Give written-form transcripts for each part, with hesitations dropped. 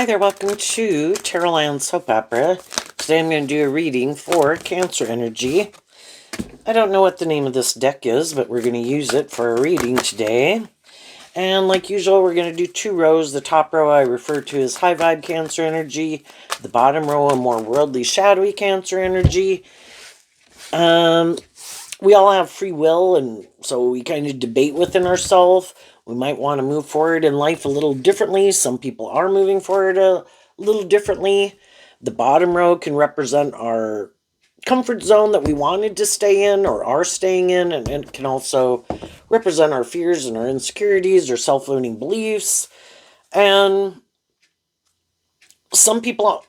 Hi there, welcome to Tarotland Soap Opera. Today I'm going to do a reading for Cancer energy. I don't know what the name of this deck is, but we're going to use it for a reading today. And like usual, we're going to do two rows. The top row I refer to as high vibe Cancer energy. The bottom row a more worldly, shadowy Cancer energy. We all have free will, and so we kind of debate within ourselves. We might want to move forward in life a little differently. Some people are moving forward a little differently. The bottom row can represent our comfort zone that we wanted to stay in or are staying in, and it can also represent our fears and our insecurities or self-limiting beliefs. And some people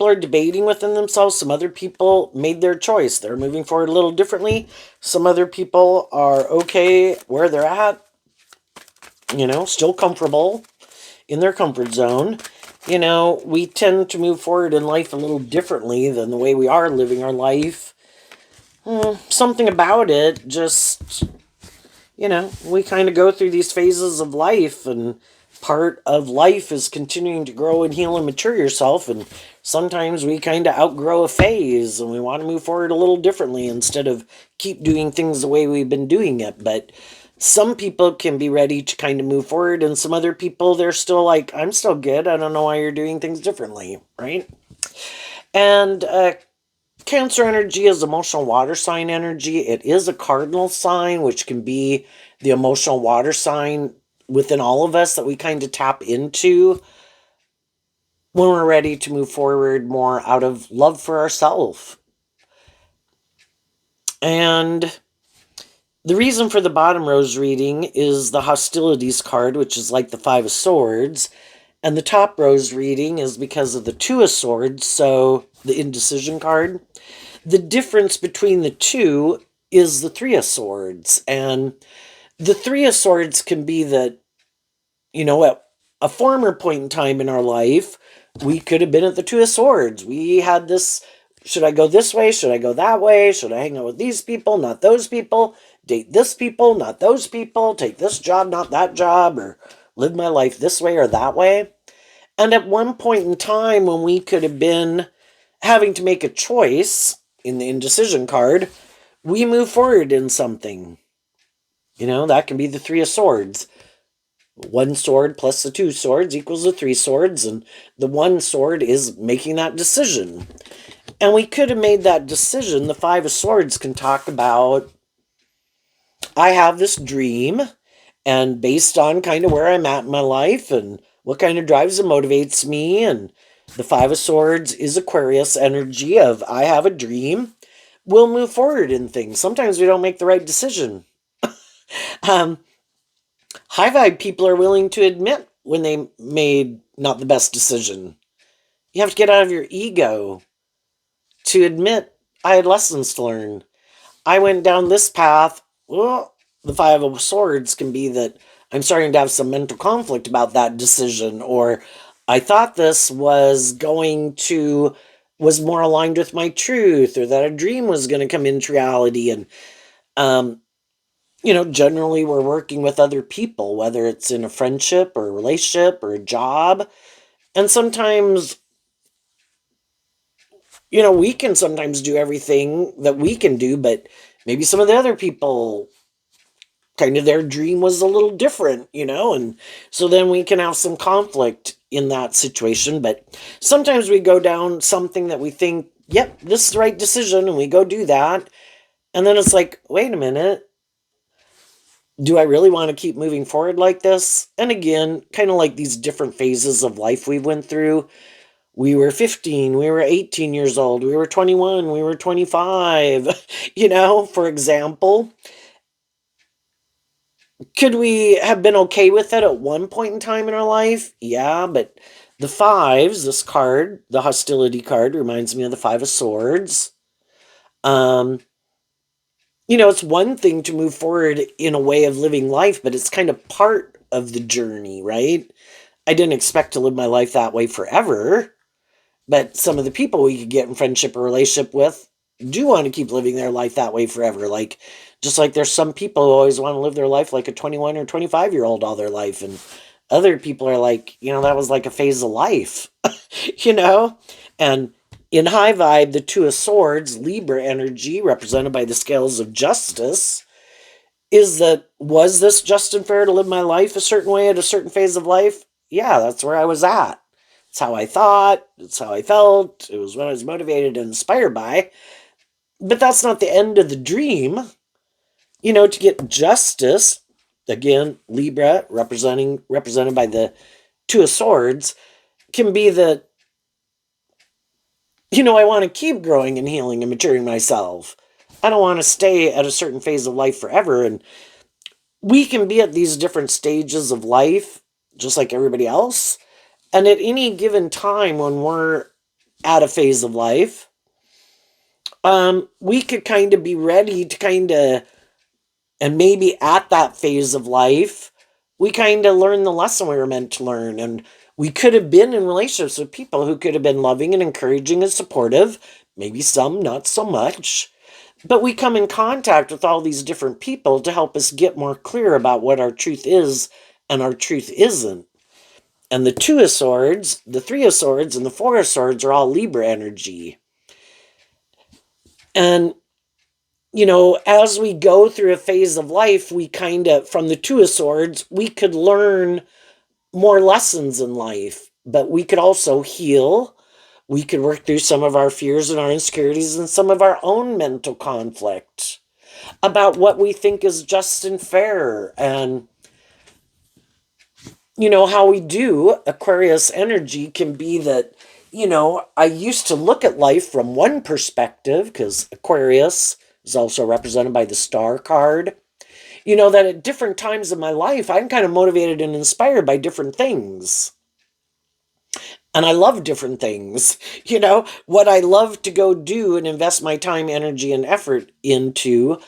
are debating within themselves. Some other people made their choice. They're moving forward a little differently. Some other people are okay where they're at, still comfortable in their comfort zone. We tend to move forward in life a little differently than the way we are living our life. Something about it just, we kind of go through these phases of life, and part of life is continuing to grow and heal and mature yourself, and sometimes we kind of outgrow a phase and we want to move forward a little differently instead of keep doing things the way we've been doing it. But some people can be ready to kind of move forward, and some other people, they're still like, I'm still good, I don't know why you're doing things differently, right? And Cancer energy is emotional water sign energy. It is a cardinal sign, which can be the emotional water sign within all of us that we kind of tap into when we're ready to move forward more out of love for ourselves. And the reason for the bottom rose reading is the hostilities card, which is like the Five of Swords. And the top rose reading is because of the Two of Swords, so the indecision card. The difference between the two is the Three of Swords. And the Three of Swords can be that, at a former point in time in our life, we could have been at the Two of Swords. We had this, should I go this way? Should I go that way? Should I hang out with these people, not those people? Date this people, not those people? Take this job, not that job? Or live my life this way or that way? And at one point in time when we could have been having to make a choice in the indecision card, we move forward in something. That can be the Three of Swords. One sword plus the two swords equals the three swords, and the one sword is making that decision. And we could have made that decision. The Five of Swords can talk about, I have this dream, and based on kind of where I'm at in my life and what kind of drives and motivates me, and the Five of Swords is Aquarius energy of, I have a dream, we'll move forward in things. Sometimes we don't make the right decision. High vibe people are willing to admit when they made not the best decision. You have to get out of your ego to admit, I had lessons to learn. I went down this path. Well, the Five of Swords can be that I'm starting to have some mental conflict about that decision, or I thought this was more aligned with my truth, or that a dream was going to come into reality. And generally we're working with other people, whether it's in a friendship or a relationship or a job. And sometimes, we can sometimes do everything that we can do, but maybe some of the other people, kind of their dream was a little different, and so then we can have some conflict in that situation. But sometimes we go down something that we think, yep, this is the right decision, and we go do that. And then it's like, wait a minute, do I really want to keep moving forward like this? And again, kind of like these different phases of life we went through. We were 15, we were 18 years old, we were 21, we were 25, for example. Could we have been okay with it at one point in time in our life? Yeah, but the fives, this card, the hostility card, reminds me of the Five of Swords. It's one thing to move forward in a way of living life, but it's kind of part of the journey, right? I didn't expect to live my life that way forever, but some of the people we could get in friendship or relationship with do want to keep living their life that way forever. Like, just like there's some people who always want to live their life like a 21 or 25-year-old all their life, and Other people are like, that was like a phase of life, you know? And in high vibe, the Two of Swords, Libra energy, represented by the scales of justice, is that was this just and fair to live my life a certain way at a certain phase of life? Yeah, that's where I was at. It's how I thought, it's how I felt, it was what I was motivated and inspired by. But that's not the end of the dream. To get justice, again, Libra represented by the Two of Swords, can be that, I want to keep growing and healing and maturing myself. I don't want to stay at a certain phase of life forever. And we can be at these different stages of life, just like everybody else. And at any given time when we're at a phase of life, we could kind of be ready to and maybe at that phase of life, we kind of learn the lesson we were meant to learn. And we could have been in relationships with people who could have been loving and encouraging and supportive, maybe some not so much. But we come in contact with all these different people to help us get more clear about what our truth is and our truth isn't. And the Two of Swords, the Three of Swords, and the Four of Swords are all Libra energy. And, as we go through a phase of life, we from the Two of Swords, we could learn more lessons in life, but we could also heal. We could work through some of our fears and our insecurities and some of our own mental conflict about what we think is just and fair. And, how we do Aquarius energy can be that, I used to look at life from one perspective because Aquarius is also represented by the star card. That at different times in my life, I'm kind of motivated and inspired by different things. And I love different things. What I love to go do and invest my time, energy, and effort into,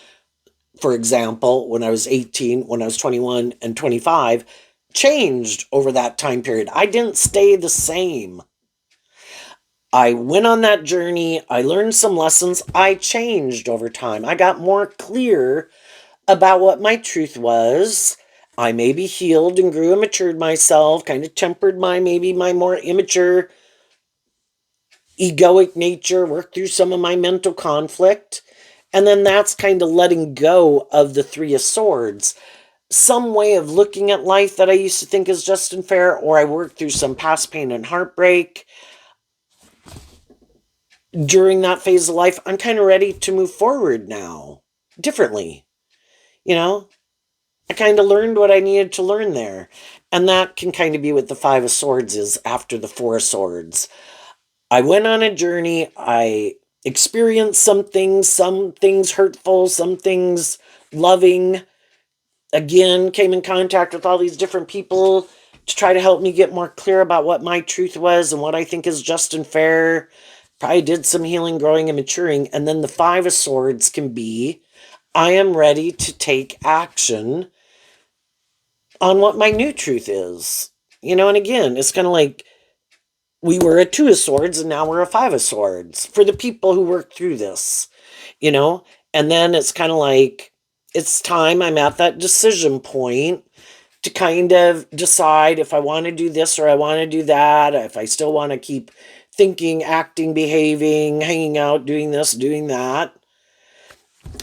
for example, when I was 18, when I was 21 and 25, changed over that time period. I didn't stay the same. I went on that journey. I learned some lessons. I changed over time. I got more clear about what my truth was. I maybe healed and grew and matured myself, kind of tempered my more immature, egoic nature, worked through some of my mental conflict. And then that's kind of letting go of the Three of Swords. Some way of looking at life that I used to think is just and fair, or I worked through some past pain and heartbreak. During that phase of life, I'm kind of ready to move forward now, differently. I kind of learned what I needed to learn there. And that can kind of be what the Five of Swords is after the Four of Swords. I went on a journey. I experienced some things hurtful, some things loving. Again, came in contact with all these different people to try to help me get more clear about what my truth was and what I think is just and fair. Probably did some healing, growing, and maturing. And then the Five of Swords can be, I am ready to take action on what my new truth is. And again, it's kind of like we were a Two of Swords and now we're a Five of Swords for the people who work through this, and then it's kind of like it's time. I'm at that decision point to kind of decide if I want to do this or I want to do that, if I still want to keep thinking, acting, behaving, hanging out, doing this, doing that.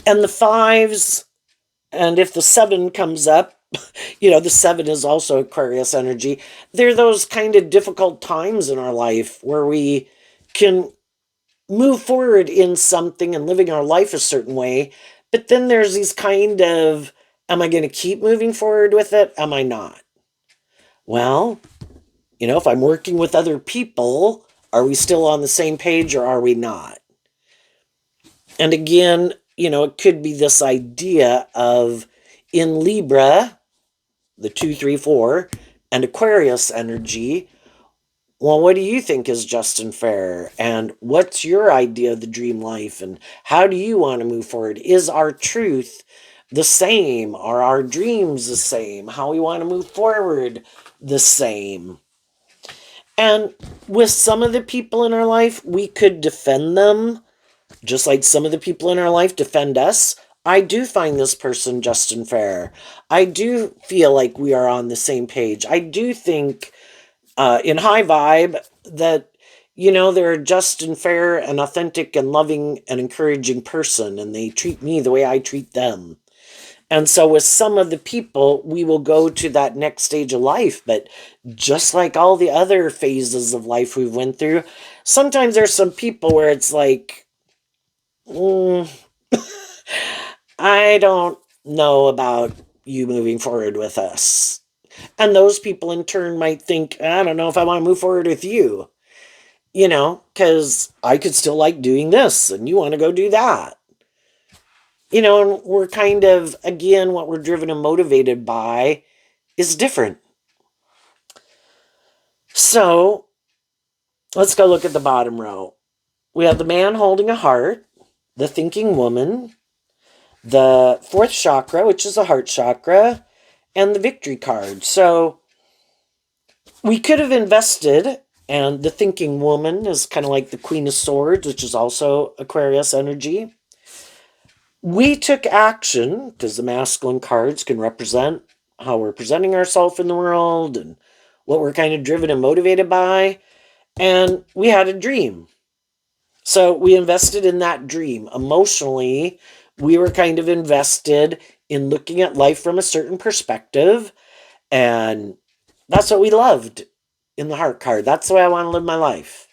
And the fives, and if the seven comes up, the seven is also Aquarius energy. They're those kind of difficult times in our life where we can move forward in something and living our life a certain way. But then there's these kind of, am I going to keep moving forward with it? Am I not? Well, if I'm working with other people, are we still on the same page or are we not? And again, it could be this idea of in Libra, the 2, 3, 4, and Aquarius energy. Well, what do you think is just and fair? And what's your idea of the dream life? And how do you want to move forward? Is our truth the same? Are our dreams the same? How we want to move forward the same? And with some of the people in our life, we could defend them, just like some of the people in our life defend us. I do find this person just and fair. I do feel like we are on the same page. I do think in high vibe that, they're a just and fair and authentic and loving and encouraging person, and they treat me the way I treat them. And so with some of the people, we will go to that next stage of life. But just like all the other phases of life we've went through, sometimes there's some people where it's like, mm, I don't know about you moving forward with us. And those people in turn might think, I don't know if I want to move forward with you, because I could still like doing this and you want to go do that. And we're kind of, again, what we're driven and motivated by is different. So let's go look at the bottom row. We have the man holding a heart, the thinking woman, the fourth chakra, which is the heart chakra, and the victory card. So we could have invested, and the thinking woman is kind of like the Queen of Swords, which is also Aquarius energy. We took action because the masculine cards can represent how we're presenting ourselves in the world and what we're kind of driven and motivated by. And we had a dream. So we invested in that dream. Emotionally, we were kind of invested in looking at life from a certain perspective. And that's what we loved in the heart card. That's the way I want to live my life.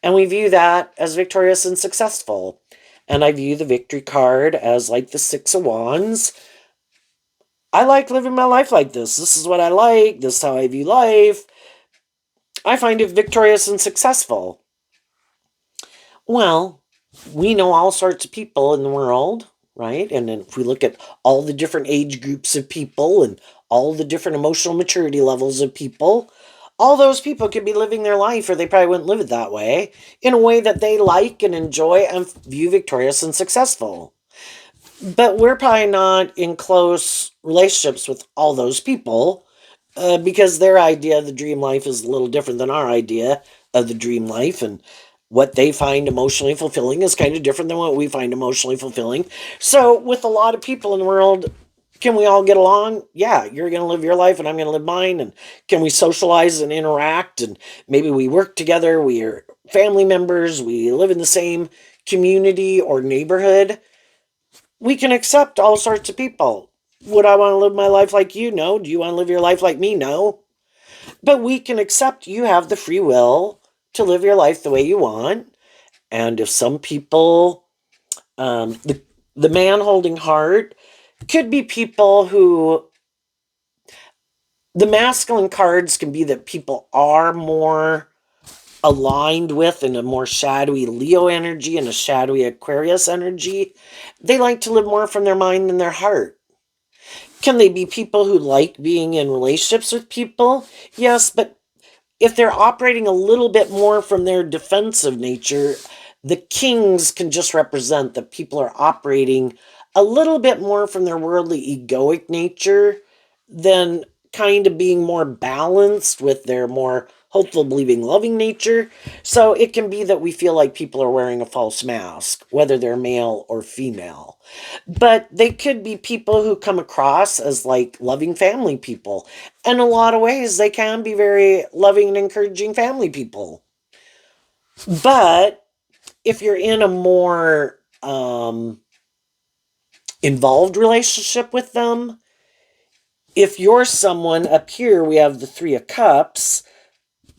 And we view that as victorious and successful. And I view the victory card as like the Six of Wands. I like living my life like this. This is what I like. This is how I view life. I find it victorious and successful. Well, we know all sorts of people in the world, right? And then if we look at all the different age groups of people and all the different emotional maturity levels of people, all those people could be living their life, or they probably wouldn't live it that way, in a way that they like and enjoy and view victorious and successful. But we're probably not in close relationships with all those people because their idea of the dream life is a little different than our idea of the dream life. And what they find emotionally fulfilling is kind of different than what we find emotionally fulfilling. So, with a lot of people in the world, can we all get along? Yeah, you're going to live your life and I'm going to live mine. And can we socialize and interact? And maybe we work together, we are family members, we live in the same community or neighborhood. We can accept all sorts of people. Would I want to live my life like you? No. Do you want to live your life like me? No. But we can accept you have the free will to live your life the way you want. And if some people, the man holding heart could be people who, the masculine cards can be that people are more aligned with in a more shadowy Leo energy and a shadowy Aquarius energy. They like to live more from their mind than their heart. Can they be people who like being in relationships with people? Yes, but if they're operating a little bit more from their defensive nature, the kings can just represent that people are operating a little bit more from their worldly egoic nature than kind of being more balanced with their more hopeful, believing, loving nature. So it can be that we feel like people are wearing a false mask, whether they're male or female. But they could be people who come across as like loving family people. In a lot of ways, they can be very loving and encouraging family people. But if you're in a more involved relationship with them, if you're someone up here, we have the Three of Cups.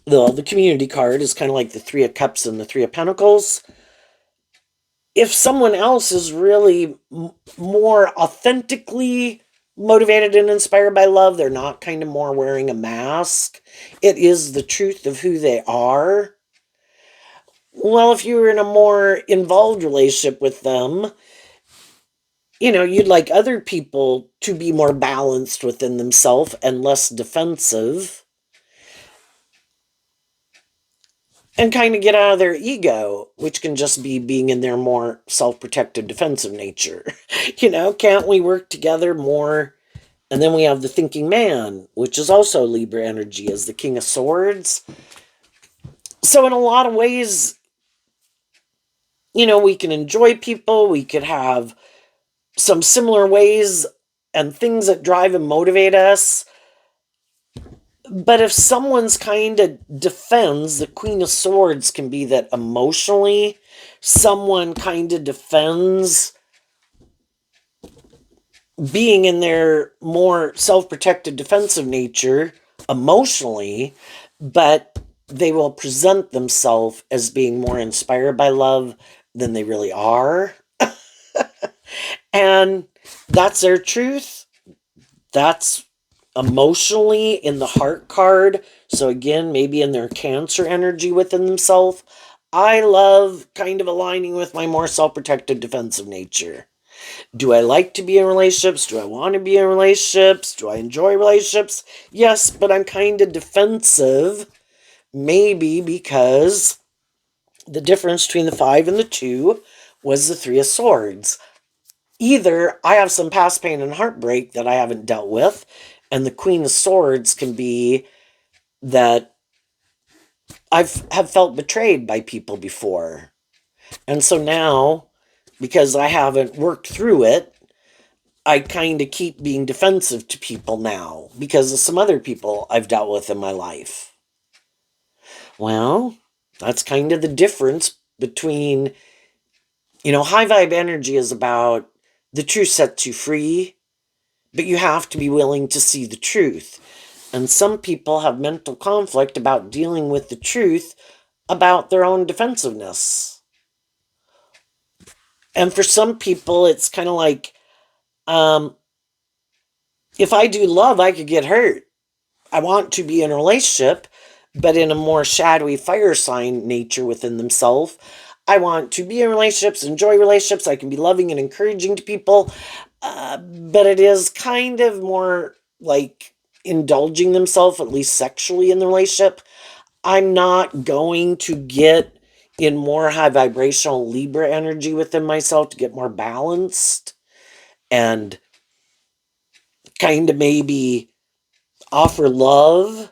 The community card is kind of like the Three of Cups and the Three of Pentacles. If someone else is really more authentically motivated and inspired by love, they're not kind of more wearing a mask. It is the truth of who they are. Well, if you're in a more involved relationship with them, you'd like other people to be more balanced within themselves and less defensive and kind of get out of their ego, which can just be being in their more self-protective defensive nature. Can't we work together more? And then we have the thinking man, which is also Libra energy as the King of Swords. So in a lot of ways, we can enjoy people, we could have some similar ways and things that drive and motivate us. But if someone's kind of defends, the Queen of Swords can be that emotionally, someone kind of defends being in their more self protected defensive nature emotionally, but they will present themselves as being more inspired by love than they really are. And that's their truth. That's emotionally in the heart card. So, again, maybe in their Cancer energy within themselves. I love kind of aligning with my more self protected defensive nature. Do I like to be in relationships? Do I want to be in relationships? Do I enjoy relationships? Yes, but I'm kind of defensive. Maybe because the difference between the 5 and the 2 was the 3 of Swords. Either I have some past pain and heartbreak that I haven't dealt with, and the Queen of Swords can be that have felt betrayed by people before. And so now, because I haven't worked through it, I kind of keep being defensive to people now because of some other people I've dealt with in my life. Well, that's kind of the difference between, high vibe energy is about the truth sets you free, but you have to be willing to see the truth. And some people have mental conflict about dealing with the truth about their own defensiveness. And for some people, it's kind of like, if I do love, I could get hurt. I want to be in a relationship, but in a more shadowy fire sign nature within themselves. I want to be in relationships, enjoy relationships. I can be loving and encouraging to people, but it is kind of more like indulging themselves, at least sexually, in the relationship. I'm not going to get in more high vibrational Libra energy within myself to get more balanced and kind of maybe offer love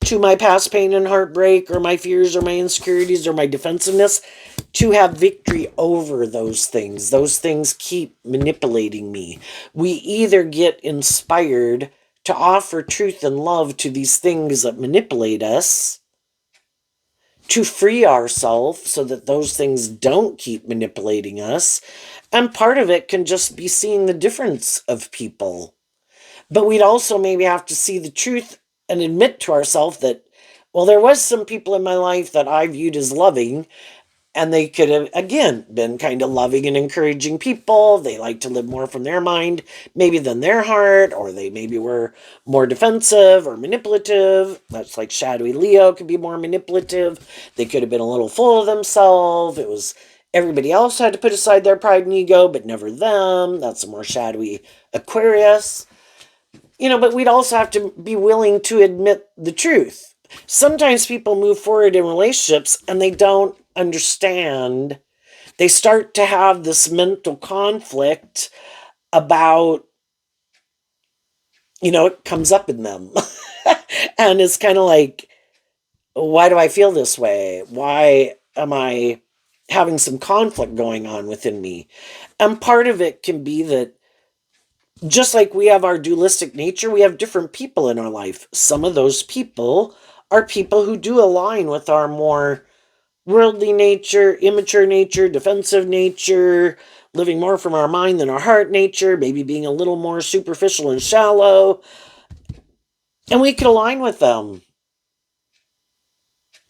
to my past pain and heartbreak or my fears or my insecurities or my defensiveness to have victory over those things. Those things keep manipulating me. We either get inspired to offer truth and love to these things that manipulate us, to free ourselves so that those things don't keep manipulating us. And part of it can just be seeing the difference of people. But we'd also maybe have to see the truth and admit to ourselves that, well, there was some people in my life that I viewed as loving, and they could have, again, been kind of loving and encouraging people. They like to live more from their mind, maybe than their heart, or they maybe were more defensive or manipulative. That's like shadowy Leo could be more manipulative. They could have been a little full of themselves. It was everybody else had to put aside their pride and ego, but never them. That's a more shadowy Aquarius. But we'd also have to be willing to admit the truth. Sometimes people move forward in relationships and they don't understand. They start to have this mental conflict about, it comes up in them. And it's kind of like, why do I feel this way? Why am I having some conflict going on within me? And part of it can be that just like we have our dualistic nature, we have different people in our life. Some of those people are people who do align with our more worldly nature, immature nature, defensive nature, living more from our mind than our heart nature, maybe being a little more superficial and shallow. And we can align with them.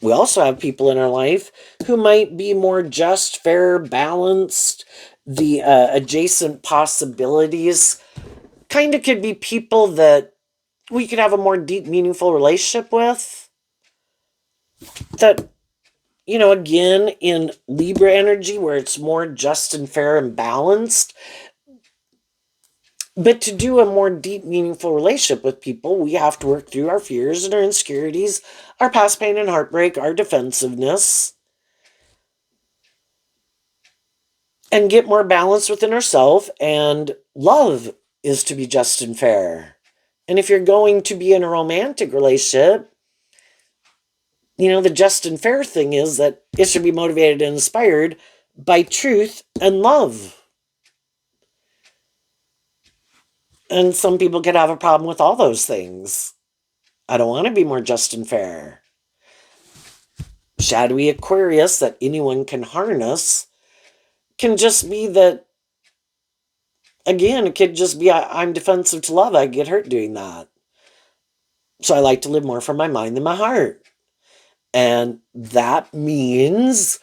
We also have people in our life who might be more just, fair, balanced. The adjacent possibilities kind of could be people that we could have a more deep, meaningful relationship with. That, again, in Libra energy, where it's more just and fair and balanced. But to do a more deep, meaningful relationship with people, we have to work through our fears and our insecurities, our past pain and heartbreak, our defensiveness, and get more balance within ourselves. And love is to be just and fair. And if you're going to be in a romantic relationship, the just and fair thing is that it should be motivated and inspired by truth and love. And some people could have a problem with all those things. I don't want to be more just and fair. Shadowy Aquarius that anyone can harness can just be that, again, it could just be I'm defensive to love. I get hurt doing that. So I like to live more from my mind than my heart. And that means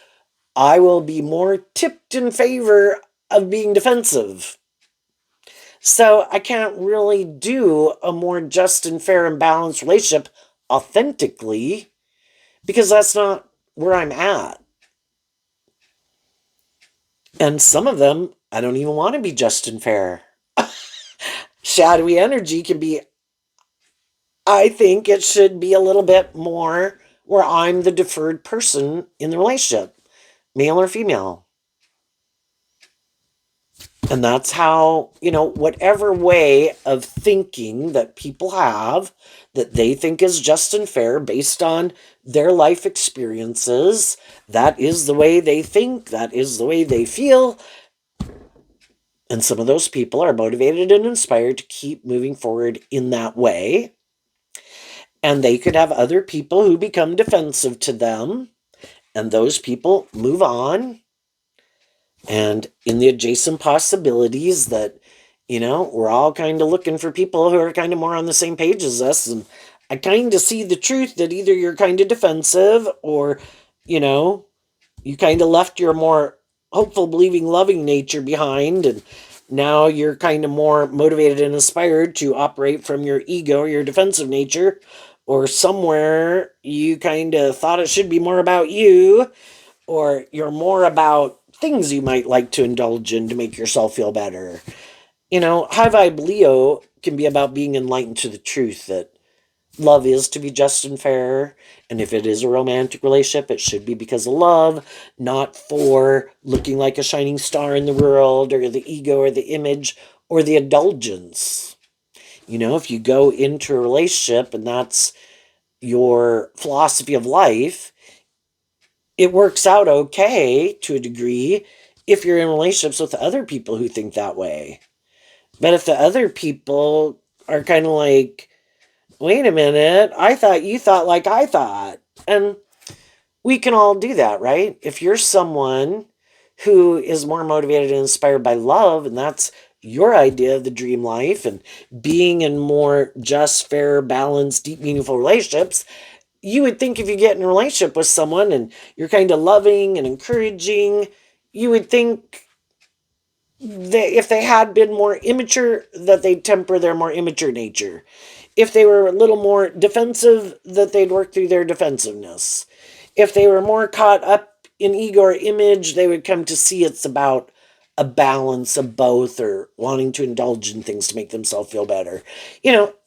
I will be more tipped in favor of being defensive. So I can't really do a more just and fair and balanced relationship authentically because that's not where I'm at. And some of them, I don't even want to be just and fair. Shadowy energy can be, I think it should be a little bit more where I'm the deferred person in the relationship, male or female. And that's how, whatever way of thinking that people have that they think is just and fair based on their life experiences, that is the way they think, that is the way they feel. And some of those people are motivated and inspired to keep moving forward in that way. And they could have other people who become defensive to them, and those people move on. And in the adjacent possibilities that, we're all kind of looking for people who are kind of more on the same page as us. And I kind of see the truth that either you're kind of defensive or, you kind of left your more hopeful, believing, loving nature behind. And now you're kind of more motivated and inspired to operate from your ego or your defensive nature. Or somewhere you kind of thought it should be more about you, or you're more about things you might like to indulge in to make yourself feel better. High vibe Leo can be about being enlightened to the truth that love is to be just and fair. And if it is a romantic relationship, it should be because of love, not for looking like a shining star in the world or the ego or the image or the indulgence. If you go into a relationship and that's your philosophy of life, it works out okay to a degree if you're in relationships with other people who think that way. But if the other people are kind of like, wait a minute, I thought you thought like I thought. And we can all do that, right? If you're someone who is more motivated and inspired by love, and that's your idea of the dream life and being in more just, fair, balanced, deep, meaningful relationships, you would think if you get in a relationship with someone and you're kind of loving and encouraging, you would think that if they had been more immature, that they'd temper their more immature nature. If they were a little more defensive, that they'd work through their defensiveness. If they were more caught up in ego or image, they would come to see it's about a balance of both or wanting to indulge in things to make themselves feel better.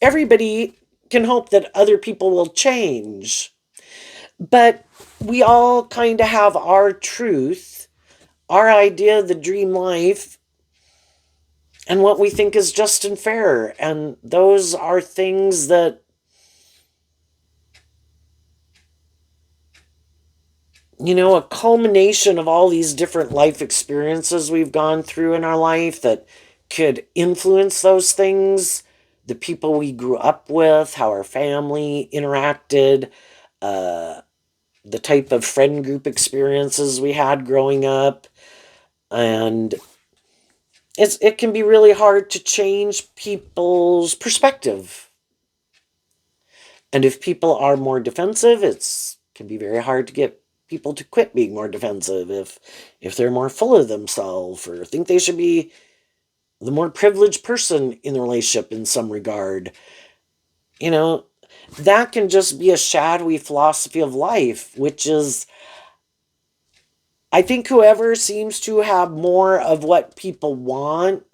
Everybody can hope that other people will change. But we all kind of have our truth, our idea of the dream life, and what we think is just and fair. And those are things that, a culmination of all these different life experiences we've gone through in our life that could influence those things, the people we grew up with, how our family interacted, the type of friend group experiences we had growing up. And it can be really hard to change people's perspective. And if people are more defensive, it can be very hard to get people to quit being more defensive if they're more full of themselves or think they should be the more privileged person in the relationship in some regard. That can just be a shadowy philosophy of life, which is, I think whoever seems to have more of what people want,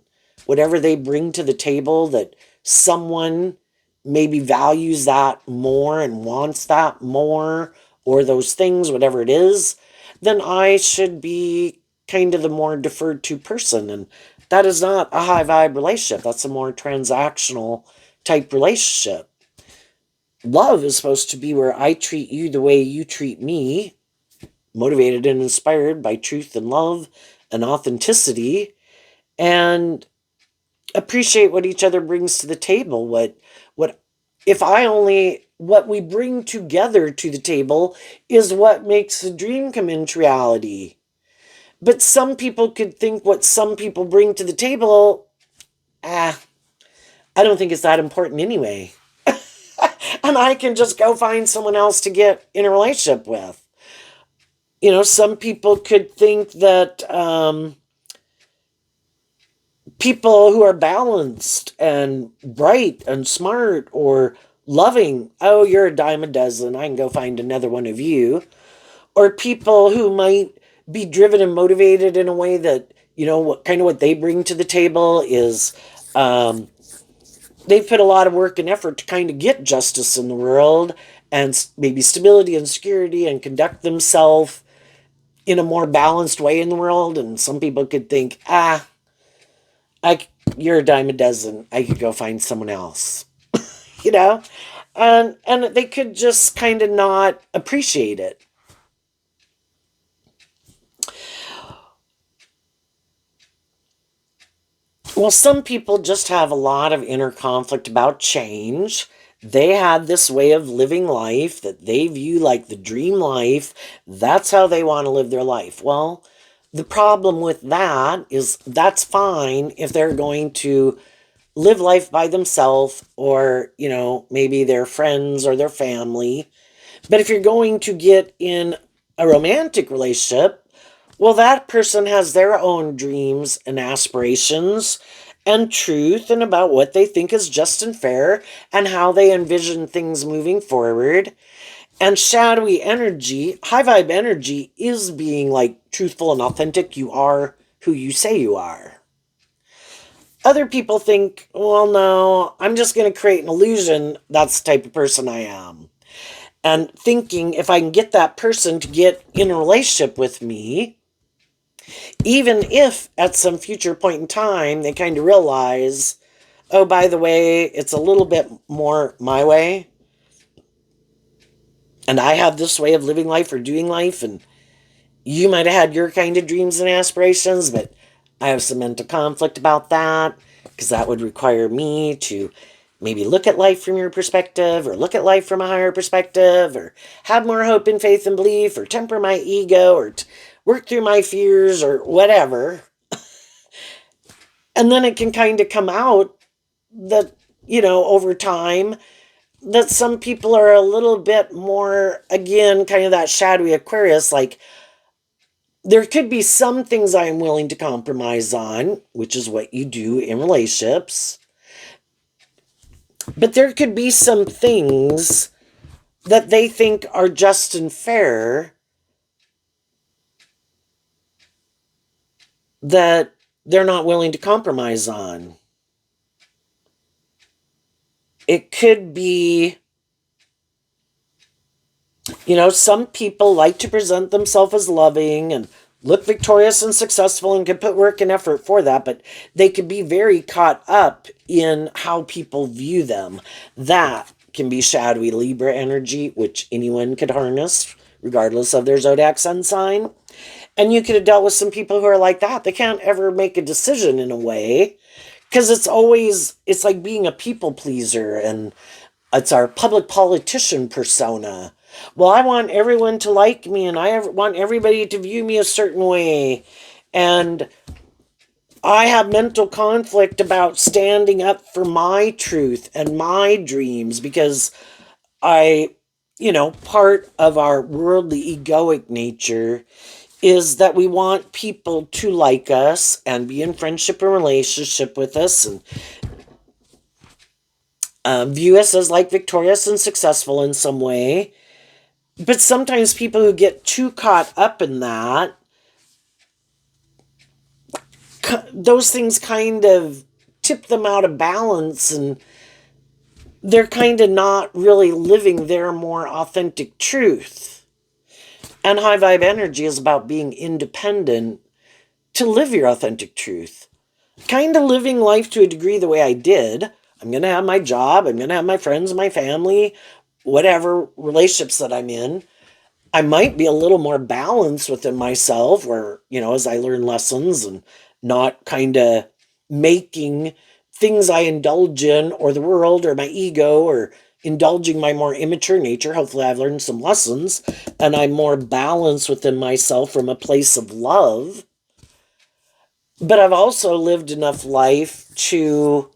whatever they bring to the table, that someone maybe values that more and wants that more, or those things, whatever it is, then I should be kind of the more deferred to person. And that is not a high vibe relationship. That's a more transactional type relationship. Love is supposed to be where I treat you the way you treat me, motivated and inspired by truth and love and authenticity. And appreciate what each other brings to the table. What if I only what we bring together to the table is what makes the dream come into reality. But some people could think what some people bring to the table, ah, I don't think it's that important anyway. And I can just go find someone else to get in a relationship with. Some people could think that people who are balanced and bright and smart or loving, oh, you're a dime a dozen, I can go find another one of you. Or people who might be driven and motivated in a way that, what they bring to the table is um, they've put a lot of work and effort to kind of get justice in the world and maybe stability and security and conduct themselves in a more balanced way in the world. And some people could think, I, you're a dime a dozen. I could go find someone else, you know? And they could just kind of not appreciate it. Well, some people just have a lot of inner conflict about change. They had this way of living life that they view like the dream life. That's how they want to live their life. Well, the problem with that is that's fine if they're going to live life by themselves or, maybe their friends or their family. But if you're going to get in a romantic relationship, well, that person has their own dreams and aspirations and truth and about what they think is just and fair and how they envision things moving forward. And shadowy energy, high vibe energy, is being like truthful and authentic. You are who you say you are. Other people think, well, no, I'm just going to create an illusion. That's the type of person I am. And thinking if I can get that person to get in a relationship with me, even if at some future point in time they kind of realize, oh, by the way, it's a little bit more my way, and I have this way of living life or doing life, and you might have had your kind of dreams and aspirations, but I have some mental conflict about that because that would require me to maybe look at life from your perspective or look at life from a higher perspective or have more hope and faith and belief or temper my ego or work through my fears or whatever. And then it can kind of come out that, over time, that some people are a little bit more, again, kind of that shadowy Aquarius, like there could be some things I am willing to compromise on, which is what you do in relationships. But there could be some things that they think are just and fair that they're not willing to compromise on. It could be, some people like to present themselves as loving and look victorious and successful and can put work and effort for that, but they could be very caught up in how people view them. That can be shadowy Libra energy, which anyone could harness, regardless of their zodiac sun sign. And you could have dealt with some people who are like that. They can't ever make a decision in a way because it's like being a people pleaser, and it's our public politician persona. Well, I want everyone to like me and I want everybody to view me a certain way. And I have mental conflict about standing up for my truth and my dreams because part of our worldly egoic nature is that we want people to like us and be in friendship and relationship with us and view us as like victorious and successful in some way. But sometimes people who get too caught up in that, those things kind of tip them out of balance and they're kind of not really living their more authentic truth. And high vibe energy is about being independent to live your authentic truth. Kind of living life to a degree the way I did. I'm going to have my job, I'm going to have my friends, my family, whatever relationships that I'm in. I might be a little more balanced within myself where, as I learn lessons and not kind of making things I indulge in, or the world, or my ego, or indulging my more immature nature. Hopefully, I've learned some lessons and I'm more balanced within myself from a place of love. But I've also lived enough life to,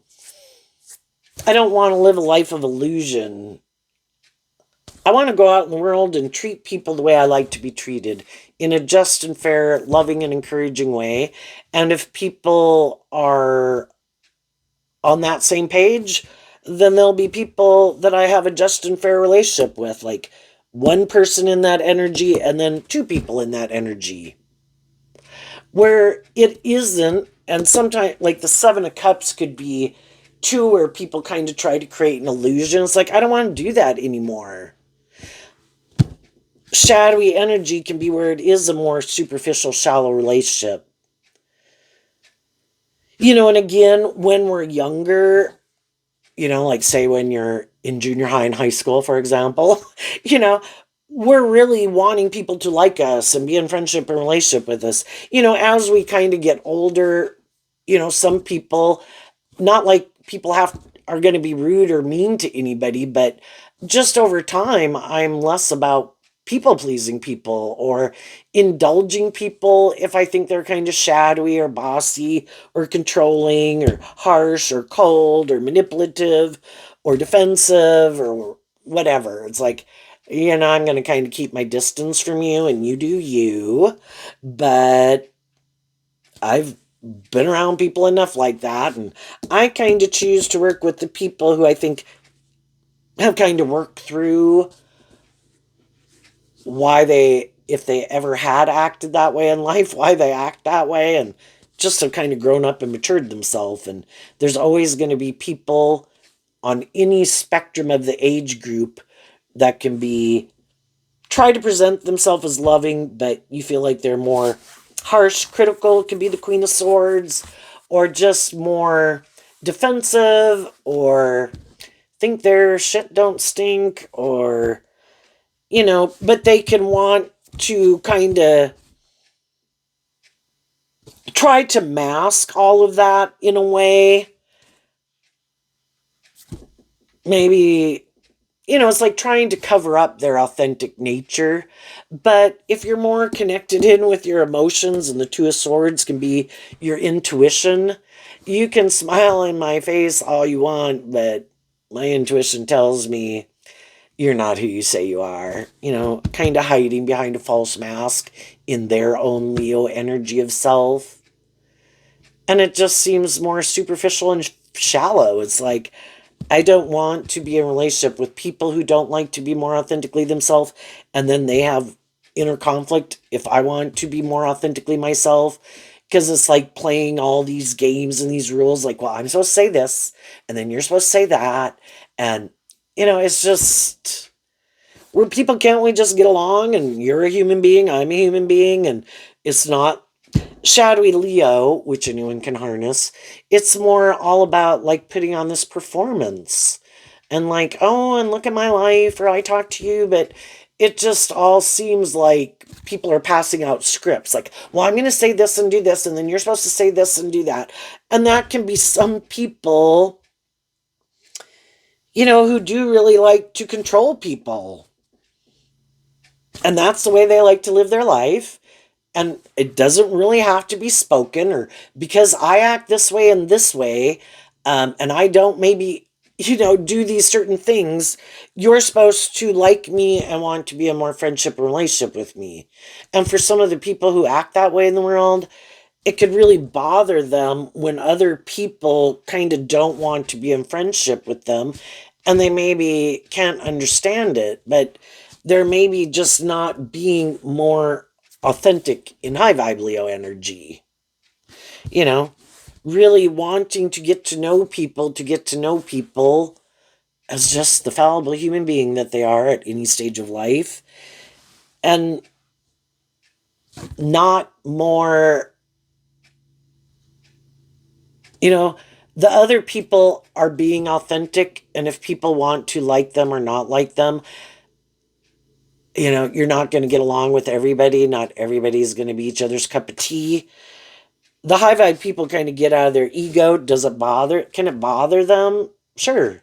I don't want to live a life of illusion. I want to go out in the world and treat people the way I like to be treated, in a just and fair, loving and encouraging way. And if people are on that same page, then there'll be people that I have a just and fair relationship with, like one person in that energy and then two people in that energy. Where it isn't, and sometimes, like the Seven of Cups could be two where people kind of try to create an illusion. It's like, I don't want to do that anymore. Shadowy energy can be where it is a more superficial, shallow relationship. And again, when we're younger, like say when you're in junior high and high school, for example, you know, we're really wanting people to like us and be in friendship and relationship with us. As we kind of get older, some people, not like people are going to be rude or mean to anybody, but just over time, I'm less about people pleasing people or indulging people if I think they're kind of shadowy or bossy or controlling or harsh or cold or manipulative or defensive or whatever. It's like, I'm going to kind of keep my distance from you and you do you. But I've been around people enough like that, and I kind of choose to work with the people who I think have kind of worked through why if they ever had acted that way in life, why they act that way, and just have kind of grown up and matured themselves. And there's always going to be people on any spectrum of the age group that can be try to present themselves as loving, but you feel like they're more harsh, critical. It can be the Queen of Swords, or just more defensive, or think their shit don't stink, or, but they can want to kind of try to mask all of that in a way. Maybe it's like trying to cover up their authentic nature. But if you're more connected in with your emotions, and the Two of Swords can be your intuition, you can smile in my face all you want, but my intuition tells me you're not who you say you are. Kind of hiding behind a false mask in their own Leo energy of self. And it just seems more superficial and shallow. It's like, I don't want to be in a relationship with people who don't like to be more authentically themselves, and then they have inner conflict if I want to be more authentically myself. Because it's like playing all these games and these rules, like, well, I'm supposed to say this, and then you're supposed to say that. And, it's just where people can't we just get along, and you're a human being, I'm a human being, and it's not shadowy Leo, which anyone can harness. It's more all about like putting on this performance and like, oh, and look at my life, or I talk to you, but it just all seems like people are passing out scripts like, well, I'm going to say this and do this, and then you're supposed to say this and do that. And that can be some people, who do really like to control people. And that's the way they like to live their life. And it doesn't really have to be spoken, or because I act this way and this way, and I don't maybe, do these certain things, you're supposed to like me and want to be a more friendship relationship with me. And for some of the people who act that way in the world, it could really bother them when other people kind of don't want to be in friendship with them, and they maybe can't understand it, but they're maybe just not being more authentic in high vibe Leo energy. You know, really wanting to get to know people as just the fallible human being that they are at any stage of life, and not more, you know, the other people are being authentic, and if people want to like them or not like them, you're not going to get along with everybody. Not everybody's going to be each other's cup of tea. The high vibe people kind of get out of their ego. Can it bother them? Sure.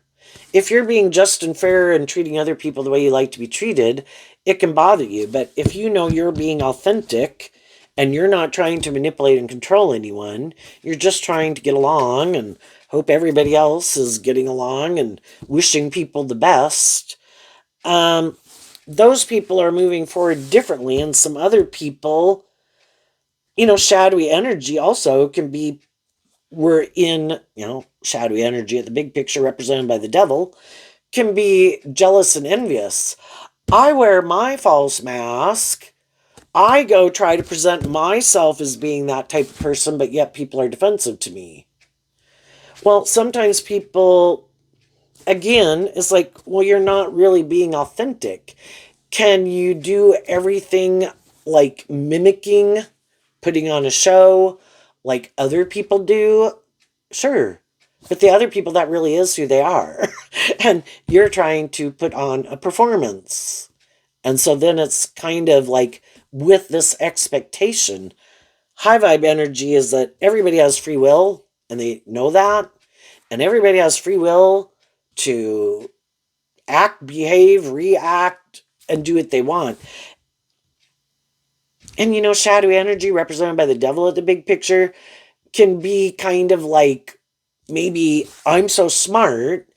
If you're being just and fair and treating other people the way you like to be treated, it can bother you. But if you know you're being authentic and you're not trying to manipulate and control anyone, you're just trying to get along and hope everybody else is getting along and wishing people the best, um, those people are moving forward differently. And some other people, shadowy energy also can be, we're in, shadowy energy at the big picture represented by the devil, can be jealous and envious. I wear my false mask. I go try to present myself as being that type of person, but yet people are defensive to me. Well, sometimes people, again, it's like, well, you're not really being authentic. Can you do everything like mimicking, putting on a show like other people do? Sure. But the other people, that really is who they are. And you're trying to put on a performance. And so then it's kind of like with this expectation. High vibe energy is that everybody has free will and they know that. And everybody has free will to act, behave, react, and do what they want. And shadowy energy represented by the devil at the big picture can be kind of like, maybe I'm so smart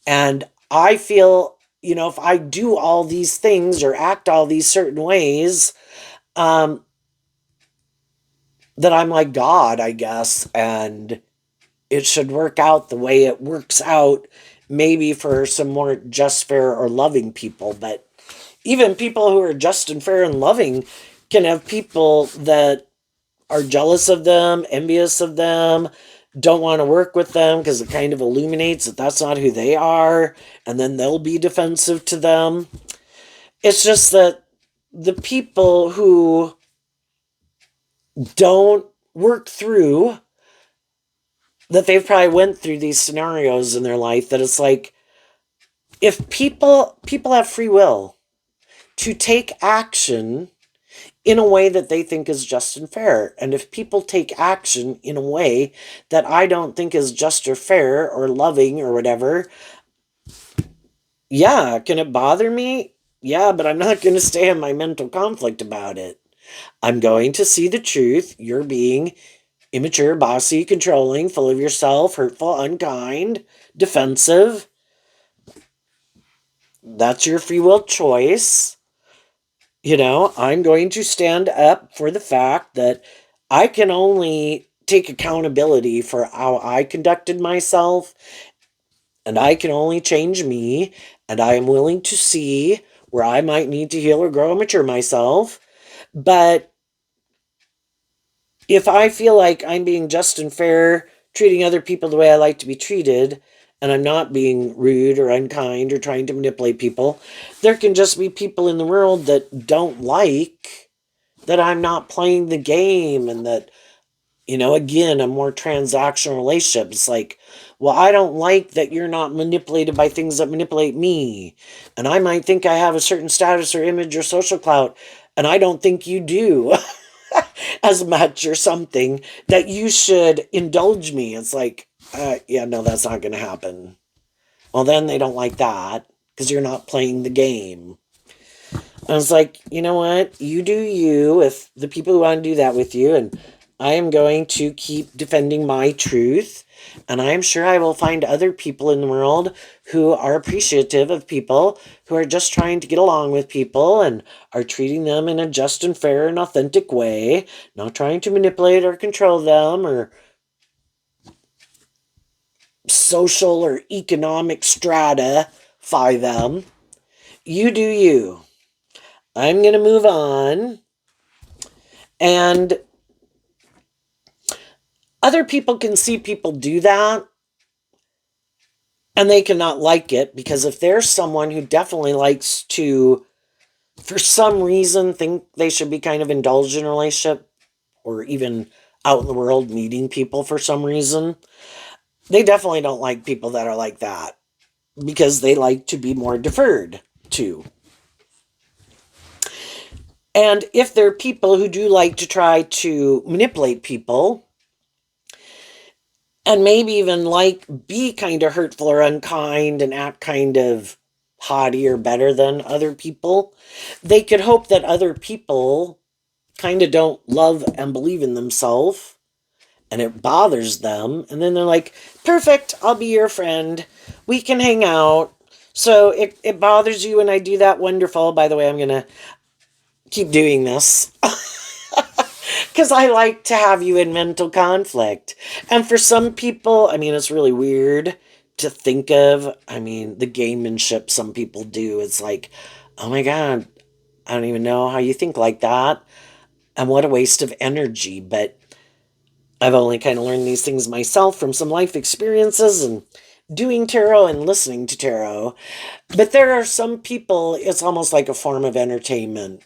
and I feel, if I do all these things or act all these certain ways, um, that I'm like God, I guess, and it should work out the way it works out, maybe for some more just, fair, or loving people. But even people who are just and fair and loving can have people that are jealous of them, envious of them, don't want to work with them because it kind of illuminates that that's not who they are, and then they'll be defensive to them. It's just that the people who don't work through that, they've probably went through these scenarios in their life, that it's like, if people have free will to take action in a way that they think is just and fair. And if people take action in a way that I don't think is just or fair or loving or whatever, yeah, can it bother me? Yeah, but I'm not going to stay in my mental conflict about it. I'm going to see the truth. You're being immature, bossy, controlling, full of yourself, hurtful, unkind, defensive. That's your free will choice. I'm going to stand up for the fact that I can only take accountability for how I conducted myself, and I can only change me, and I am willing to see where I might need to heal or grow and mature myself. But if I feel like I'm being just and fair, treating other people the way I like to be treated, and I'm not being rude or unkind or trying to manipulate people, there can just be people in the world that don't like that I'm not playing the game, and that, again, a more transactional relationship. It's like, well, I don't like that you're not manipulated by things that manipulate me. And I might think I have a certain status or image or social clout, and I don't think you do as much or something, that you should indulge me. It's like, yeah, no, that's not going to happen. Well, then they don't like that because you're not playing the game. I was like, you know what? You do you with the people who want to do that with you. And I am going to keep defending my truth. And I am sure I will find other people in the world who are appreciative of people who are just trying to get along with people and are treating them in a just and fair and authentic way, not trying to manipulate or control them or social or economic stratify them. You do you. I'm going to move on. And other people can see people do that and they cannot like it, because if there's someone who definitely likes to, for some reason, think they should be kind of indulged in a relationship or even out in the world meeting people for some reason, they definitely don't like people that are like that because they like to be more deferred to. And if there are people who do like to try to manipulate people, and maybe even like be kind of hurtful or unkind and act kind of haughty or better than other people. They could hope that other people kind of don't love and believe in themselves and it bothers them. And then they're like, perfect, I'll be your friend. We can hang out. So it bothers you when I do that. Wonderful. By the way, I'm going to keep doing this because I like to have you in mental conflict. And for some people, I mean, it's really weird to think of. I mean, the gamemanship some people do. It's like, oh my God, I don't even know how you think like that. And what a waste of energy. But I've only kind of learned these things myself from some life experiences and doing tarot and listening to tarot. But there are some people, it's almost like a form of entertainment.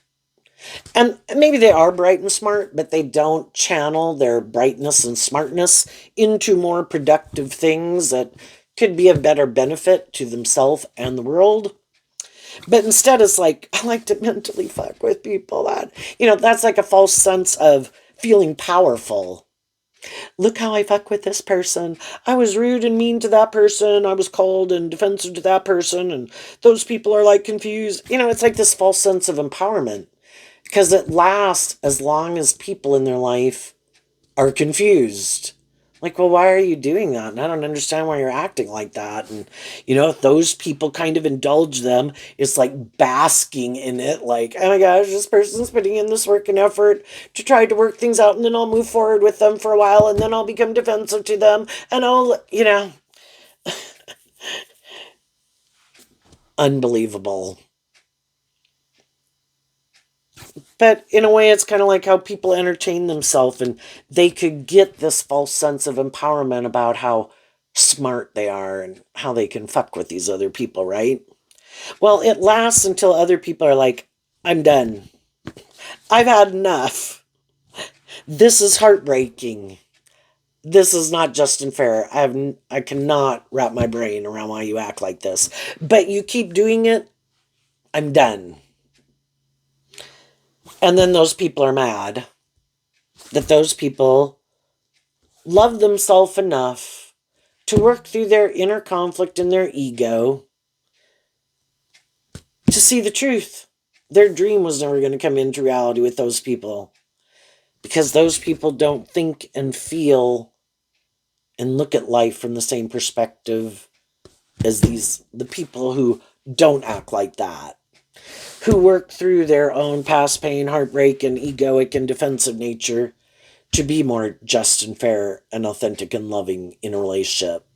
And maybe they are bright and smart, but they don't channel their brightness and smartness into more productive things that could be of better benefit to themselves and the world. But instead, it's like, I like to mentally fuck with people. That's like a false sense of feeling powerful. Look how I fuck with this person. I was rude and mean to that person. I was cold and defensive to that person. And those people are like confused. It's like this false sense of empowerment because it lasts as long as people in their life are confused. Like, well, why are you doing that? And I don't understand why you're acting like that. And, if those people kind of indulge them, it's like basking in it. Like, oh my gosh, this person's putting in this work and effort to try to work things out. And then I'll move forward with them for a while. And then I'll become defensive to them. And unbelievable. But in a way, it's kind of like how people entertain themselves and they could get this false sense of empowerment about how smart they are and how they can fuck with these other people, right? Well, it lasts until other people are like, I'm done. I've had enough. This is heartbreaking. This is not just and fair. I cannot wrap my brain around why you act like this. But you keep doing it, I'm done. And then those people are mad that those people love themselves enough to work through their inner conflict and their ego to see the truth. Their dream was never going to come into reality with those people because those people don't think and feel and look at life from the same perspective as the people who don't act like that, who work through their own past pain, heartbreak, and egoic and defensive nature to be more just and fair and authentic and loving in a relationship.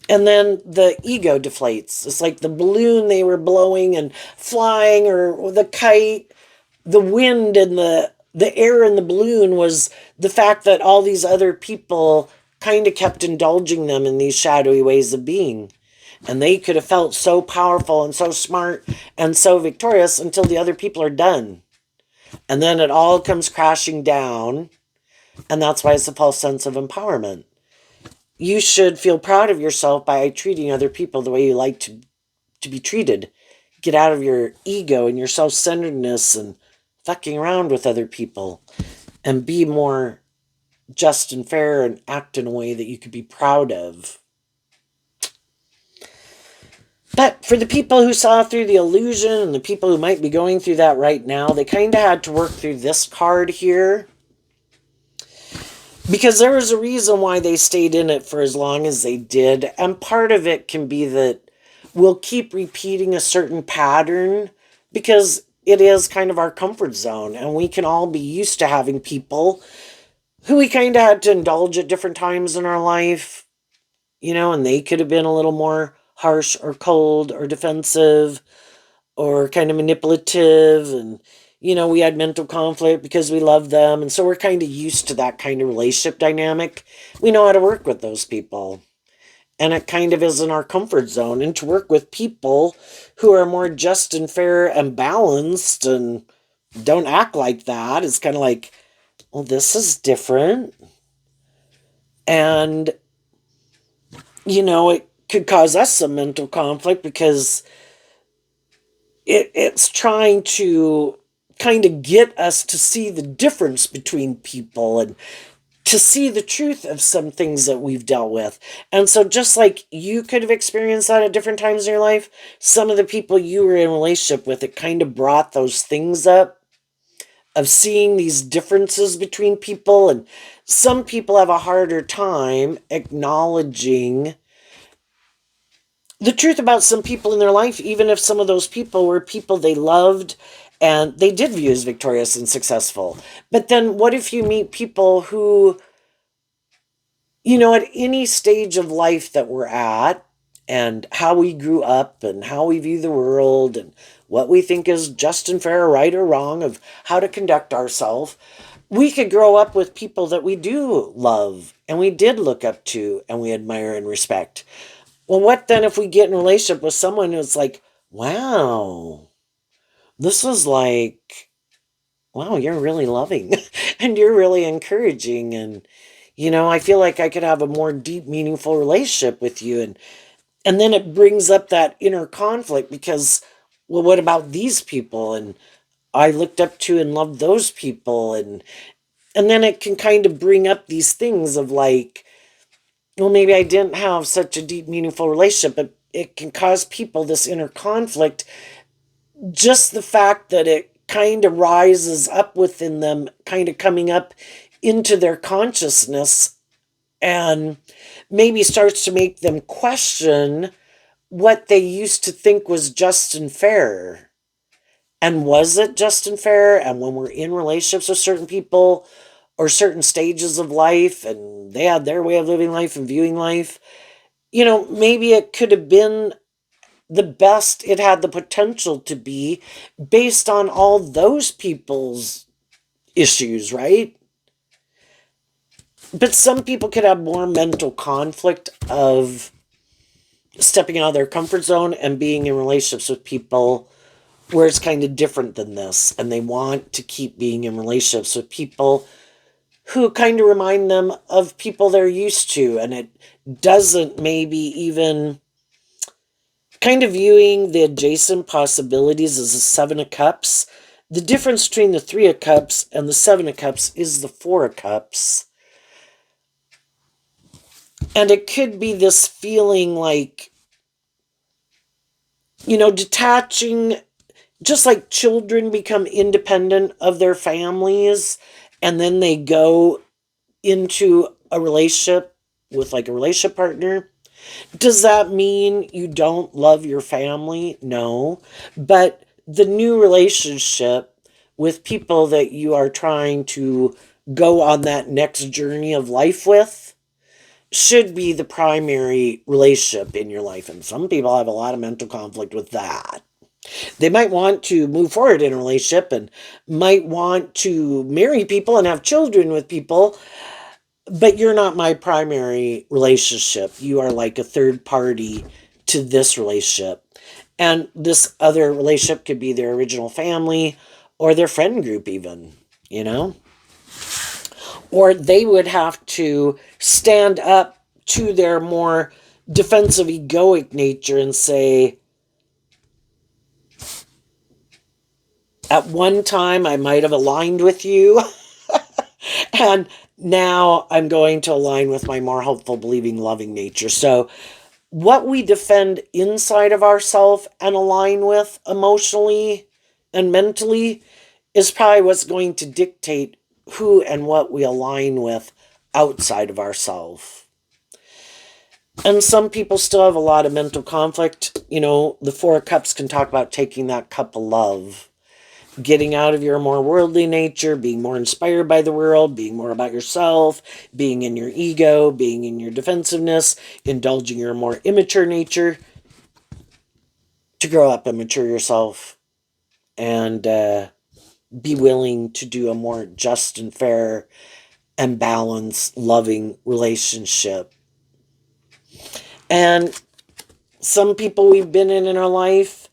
And then the ego deflates. It's like the balloon they were blowing and flying, or the kite, the wind and the air in the balloon was the fact that all these other people kind of kept indulging them in these shadowy ways of being. And they could have felt so powerful and so smart and so victorious until the other people are done. And then it all comes crashing down. And that's why it's a false sense of empowerment. You should feel proud of yourself by treating other people the way you like to be treated. Get out of your ego and your self-centeredness and fucking around with other people and be more just and fair and act in a way that you could be proud of. But for the people who saw through the illusion and the people who might be going through that right now, they kind of had to work through this card here. Because there was a reason why they stayed in it for as long as they did. And part of it can be that we'll keep repeating a certain pattern because it is kind of our comfort zone. And we can all be used to having people who we kind of had to indulge at different times in our life, and they could have been a little more harsh or cold or defensive or kind of manipulative. And, we had mental conflict because we love them. And so we're kind of used to that kind of relationship dynamic. We know how to work with those people. And it kind of is in our comfort zone. And to work with people who are more just and fair and balanced and don't act like that is kind of like, well, this is different. And, it could cause us some mental conflict because it's trying to kind of get us to see the difference between people and to see the truth of some things that we've dealt with. And so, just like you could have experienced that at different times in your life, some of the people you were in a relationship with, it kind of brought those things up of seeing these differences between people. And some people have a harder time acknowledging the truth about some people in their life, even if some of those people were people they loved and they did view as victorious and successful. But then what if you meet people who, at any stage of life that we're at, and how we grew up and how we view the world and what we think is just and fair, right or wrong, of how to conduct ourselves, we could grow up with people that we do love and we did look up to and we admire and respect. Well, what then if we get in a relationship with someone who's like, wow, this is like, wow, you're really loving and you're really encouraging. And, I feel like I could have a more deep, meaningful relationship with you. And then it brings up that inner conflict because, well, what about these people? And I looked up to and loved those people. And then it can kind of bring up these things of like, well, maybe I didn't have such a deep, meaningful relationship, but it can cause people this inner conflict. Just the fact that it kind of rises up within them, kind of coming up into their consciousness and maybe starts to make them question what they used to think was just and fair. And was it just and fair? And when we're in relationships with certain people or certain stages of life and they had their way of living life and viewing life, maybe it could have been the best it had the potential to be based on all those people's issues, right? But some people could have more mental conflict of stepping out of their comfort zone and being in relationships with people where it's kind of different than this. And they want to keep being in relationships with people who kind of remind them of people they're used to. And it doesn't maybe even kind of viewing the adjacent possibilities as the Seven of Cups. The difference between the Three of Cups and the Seven of Cups is the Four of Cups. And it could be this feeling like, detaching, just like children become independent of their families and then they go into a relationship with like a relationship partner. Does that mean you don't love your family? No. But the new relationship with people that you are trying to go on that next journey of life with should be the primary relationship in your life. And some people have a lot of mental conflict with that. They might want to move forward in a relationship and might want to marry people and have children with people, but you're not my primary relationship. You are like a third party to this relationship. And this other relationship could be their original family or their friend group, even. Or they would have to stand up to their more defensive, egoic nature and say, at one time I might have aligned with you, and now I'm going to align with my more hopeful, believing, loving nature. So what we defend inside of ourselves and align with emotionally and mentally is probably what's going to dictate who and what we align with outside of ourselves. And some people still have a lot of mental conflict. The Four of Cups can talk about taking that cup of love, getting out of your more worldly nature, being more inspired by the world, being more about yourself, being in your ego, being in your defensiveness, indulging your more immature nature, to grow up and mature yourself and be willing to do a more just and fair and balanced, loving relationship. And some people we've been in our life,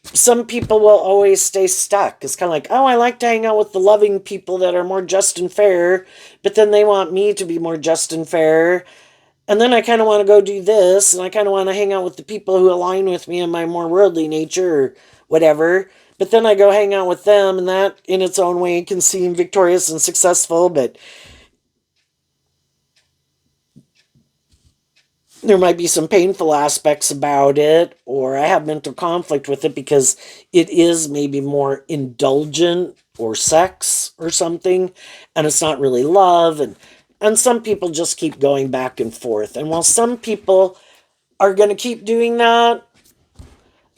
some people will always stay stuck. It's kind of like, oh, I like to hang out with the loving people that are more just and fair, but then they want me to be more just and fair. And then I kind of want to go do this, and I kind of want to hang out with the people who align with me in my more worldly nature or whatever. But then I go hang out with them, and that in its own way can seem victorious and successful, but there might be some painful aspects about it, or I have mental conflict with it because it is maybe more indulgent or sex or something, and it's not really love. And some people just keep going back and forth. And while some people are going to keep doing that,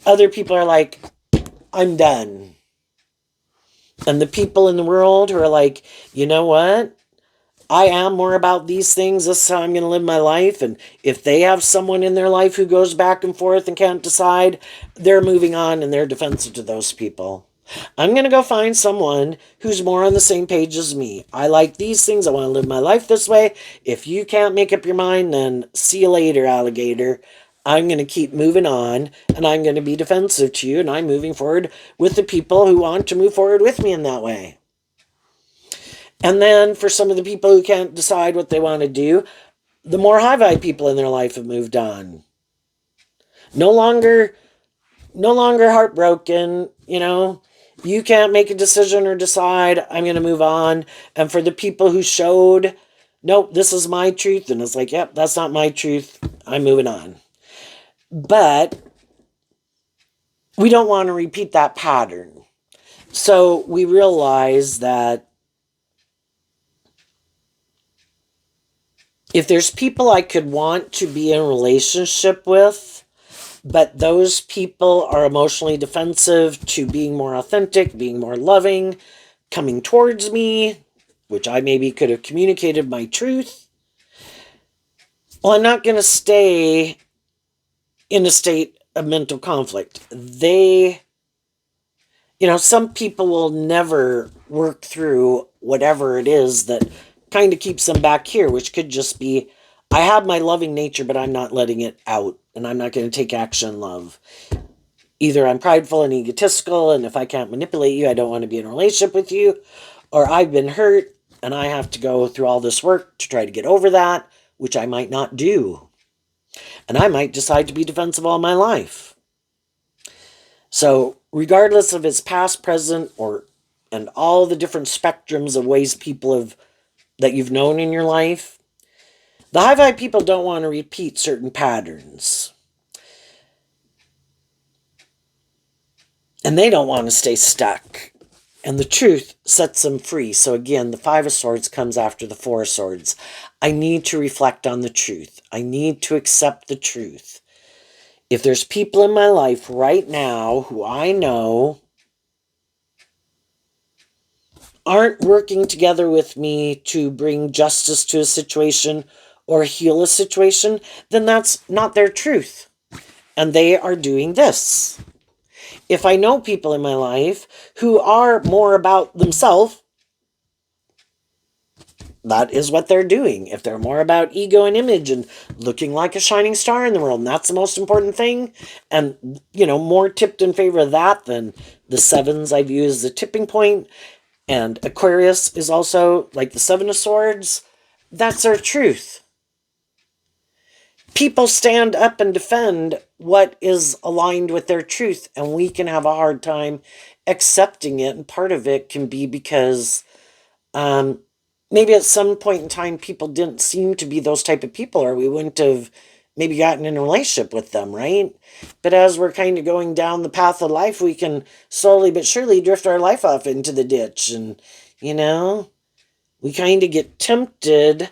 other people are like, I'm done. And the people in the world who are like, you know what? I am more about these things. This is how I'm going to live my life. And if they have someone in their life who goes back and forth and can't decide, they're moving on and they're defensive to those people. I'm going to go find someone who's more on the same page as me. I like these things. I want to live my life this way. If you can't make up your mind, then see you later, alligator. I'm going to keep moving on and I'm going to be defensive to you. And I'm moving forward with the people who want to move forward with me in that way. And then for some of the people who can't decide what they want to do, the more high vibe people in their life have moved on. No longer heartbroken, You can't make a decision or decide, I'm going to move on. And for the people who showed, nope, this is my truth, and it's like, yep, that's not my truth, I'm moving on. But we don't want to repeat that pattern. So we realize that if there's people I could want to be in a relationship with, but those people are emotionally defensive to being more authentic, being more loving, coming towards me, which I maybe could have communicated my truth, well, I'm not going to stay in a state of mental conflict. Some people will never work through whatever it is that kind of keeps them back here, which could just be, I have my loving nature, but I'm not letting it out, and I'm not going to take action in love. Either I'm prideful and egotistical, and if I can't manipulate you, I don't want to be in a relationship with you, or I've been hurt, and I have to go through all this work to try to get over that, which I might not do. And I might decide to be defensive all my life. So, regardless of its past, present, and all the different spectrums of ways people have that you've known in your life, the high vibe people don't want to repeat certain patterns. And they don't want to stay stuck. And the truth sets them free. So again, the Five of Swords comes after the Four of Swords. I need to reflect on the truth. I need to accept the truth. If there's people in my life right now who I know aren't working together with me to bring justice to a situation or heal a situation, then that's not their truth. And they are doing this. If I know people in my life who are more about themselves, that is what they're doing. If they're more about ego and image and looking like a shining star in the world, and that's the most important thing, and, more tipped in favor of that than the sevens I view as the tipping point, and Aquarius is also like the Seven of Swords, that's their truth. People stand up and defend what is aligned with their truth, and we can have a hard time accepting it. And part of it can be because maybe at some point in time people didn't seem to be those type of people, or we wouldn't have maybe gotten in a relationship with them, right? But as we're kind of going down the path of life, we can slowly but surely drift our life off into the ditch, and we kind of get tempted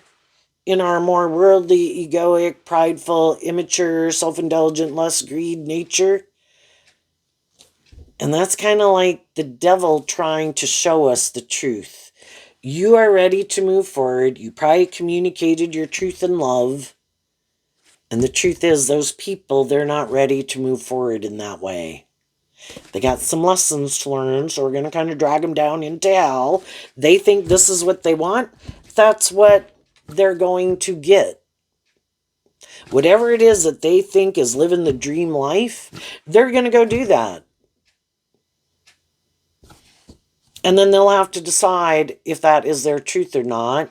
in our more worldly, egoic, prideful, immature, self-indulgent, lust, greed nature. And that's kind of like the devil trying to show us the truth. You are ready to move forward. You probably communicated your truth in love. And the truth is, those people, they're not ready to move forward in that way. They got some lessons to learn, so we're going to kind of drag them down into hell. They think this is what they want. That's what they're going to get. Whatever it is that they think is living the dream life, they're going to go do that. And then they'll have to decide if that is their truth or not,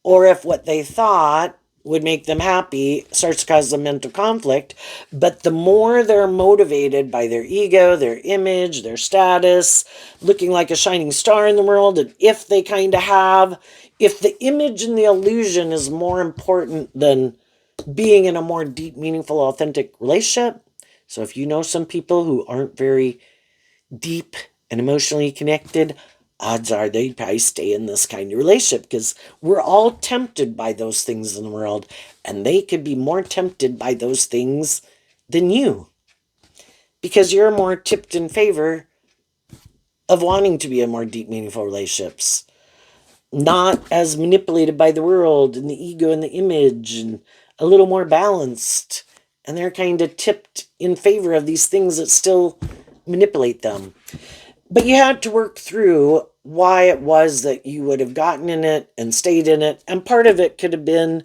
or if what they thought would make them happy starts to cause them mental conflict. But the more they're motivated by their ego, their image, their status, looking like a shining star in the world, and if the image and the illusion is more important than being in a more deep, meaningful, authentic relationship. So if you know some people who aren't very deep and emotionally connected, odds are they'd probably stay in this kind of relationship because we're all tempted by those things in the world, and they could be more tempted by those things than you because you're more tipped in favor of wanting to be in more deep, meaningful relationships, not as manipulated by the world and the ego and the image, and a little more balanced. And they're kind of tipped in favor of these things that still manipulate them. But you had to work through why it was that you would have gotten in it and stayed in it. And part of it could have been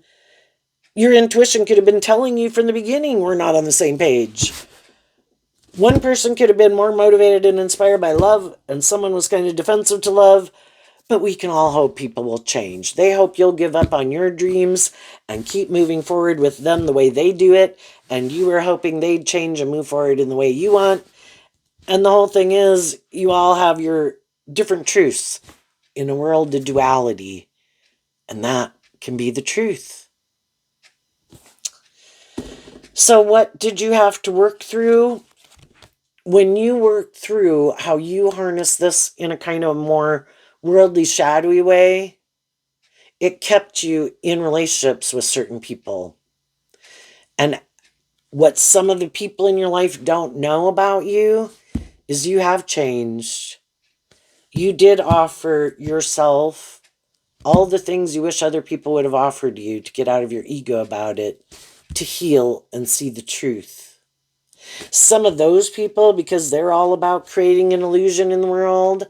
your intuition could have been telling you from the beginning we're not on the same page. One person could have been more motivated and inspired by love, and someone was kind of defensive to love. But we can all hope people will change. They hope you'll give up on your dreams and keep moving forward with them the way they do it. And you were hoping they'd change and move forward in the way you want. And the whole thing is, you all have your different truths in a world of duality. And that can be the truth. So, what did you have to work through? When you worked through how you harness this in a kind of more worldly, shadowy way, it kept you in relationships with certain people. And what some of the people in your life don't know about you is you have changed. You did offer yourself all the things you wish other people would have offered you to get out of your ego about it, to heal and see the truth. Some of those people, because they're all about creating an illusion in the world,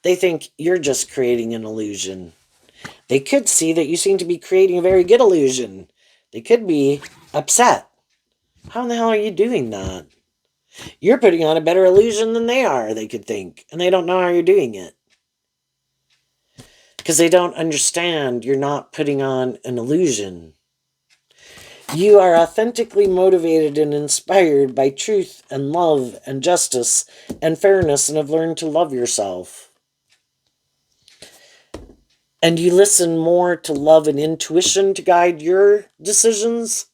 they think you're just creating an illusion. They could see that you seem to be creating a very good illusion. They could be upset. How in the hell are you doing that? You're putting on a better illusion than they are, they could think. And they don't know how you're doing it. Because they don't understand you're not putting on an illusion. You are authentically motivated and inspired by truth and love and justice and fairness, and have learned to love yourself. And you listen more to love and intuition to guide your decisions.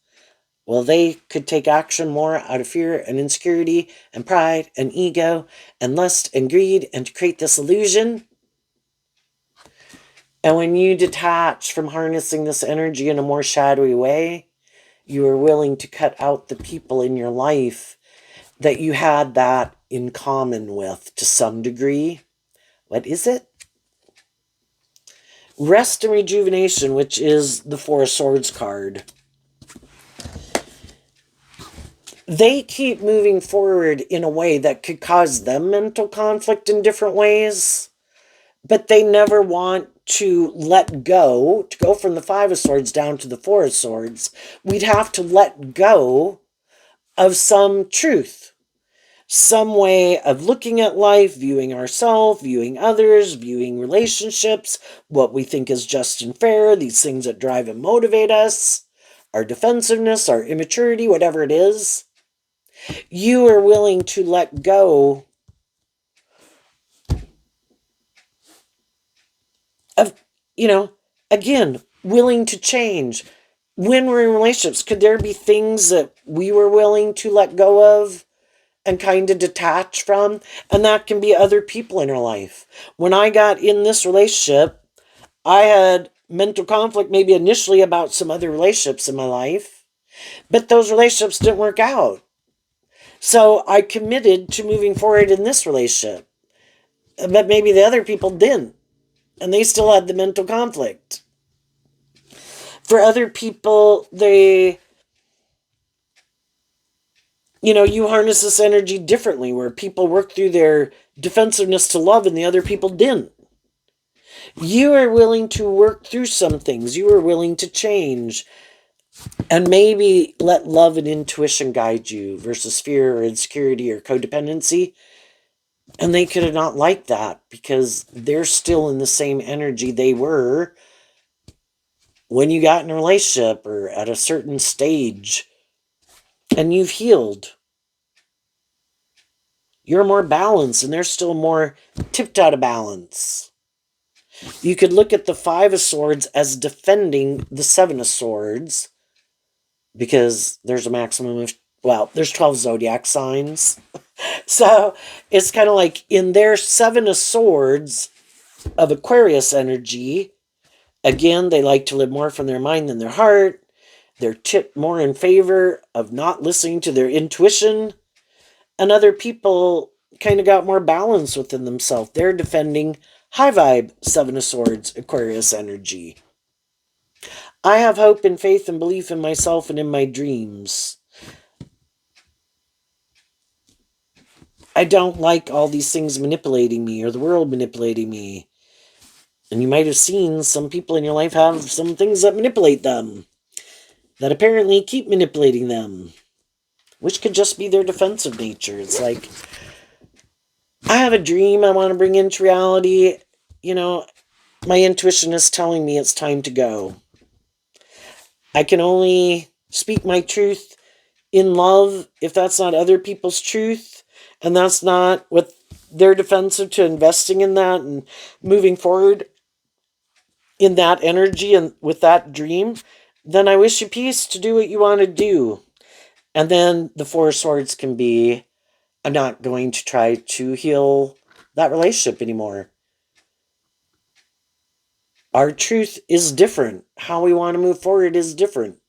Well, they could take action more out of fear and insecurity and pride and ego and lust and greed, and to create this illusion. And when you detach from harnessing this energy in a more shadowy way, you are willing to cut out the people in your life that you had that in common with to some degree. What is it? Rest and rejuvenation, which is the Four of Swords card. They keep moving forward in a way that could cause them mental conflict in different ways, but they never want to let go. To go from the Five of Swords down to the Four of Swords, we'd have to let go of some truth, some way of looking at life, viewing ourselves, viewing others, viewing relationships, what we think is just and fair, these things that drive and motivate us, our defensiveness, our immaturity, whatever it is. You are willing to let go of, again, willing to change. When we're in relationships, could there be things that we were willing to let go of and kind of detach from? And that can be other people in our life. When I got in this relationship, I had mental conflict maybe initially about some other relationships in my life, but those relationships didn't work out. So I committed to moving forward in this relationship, but maybe the other people didn't, and they still had the mental conflict. For other people, you harness this energy differently, where people work through their defensiveness to love and the other people didn't. You are willing to work through some things. You are willing to change and maybe let love and intuition guide you versus fear or insecurity or codependency. And they could have not liked that because they're still in the same energy they were when you got in a relationship or at a certain stage and you've healed, you're more balanced and they're still more tipped out of balance. You could look at the Five of Swords as defending the Seven of Swords because there's a maximum of, well, there's 12 zodiac signs. So it's kind of like in their Seven of Swords of Aquarius energy, again, they like to live more from their mind than their heart. They're tipped more in favor of not listening to their intuition. And other people kind of got more balance within themselves. They're defending high vibe Seven of Swords Aquarius energy. I have hope and faith and belief in myself and in my dreams. I don't like all these things manipulating me or the world manipulating me. And you might have seen some people in your life have some things that manipulate them, that apparently keep manipulating them, which could just be their defensive nature. It's like, I have a dream I want to bring into reality. You know, my intuition is telling me it's time to go. I can only speak my truth in love if that's not other people's truth, and that's not what they're defensive to investing in that and moving forward in that energy and with that dream, then I wish you peace to do what you want to do. And then the Four Swords can be, I'm not going to try to heal that relationship anymore. Our truth is different. How we want to move forward is different.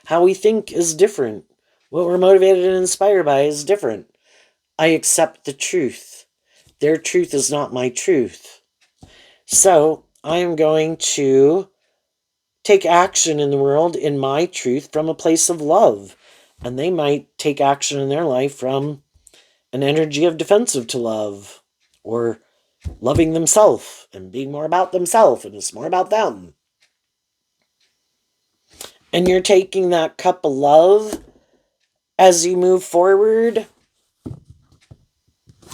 How we think is different. What we're motivated and inspired by is different. I accept the truth. Their truth is not my truth. So I am going to take action in the world in my truth from a place of love. And they might take action in their life from an energy of defensive to love, or loving themselves and being more about themselves, and it's more about them. And you're taking that cup of love as you move forward.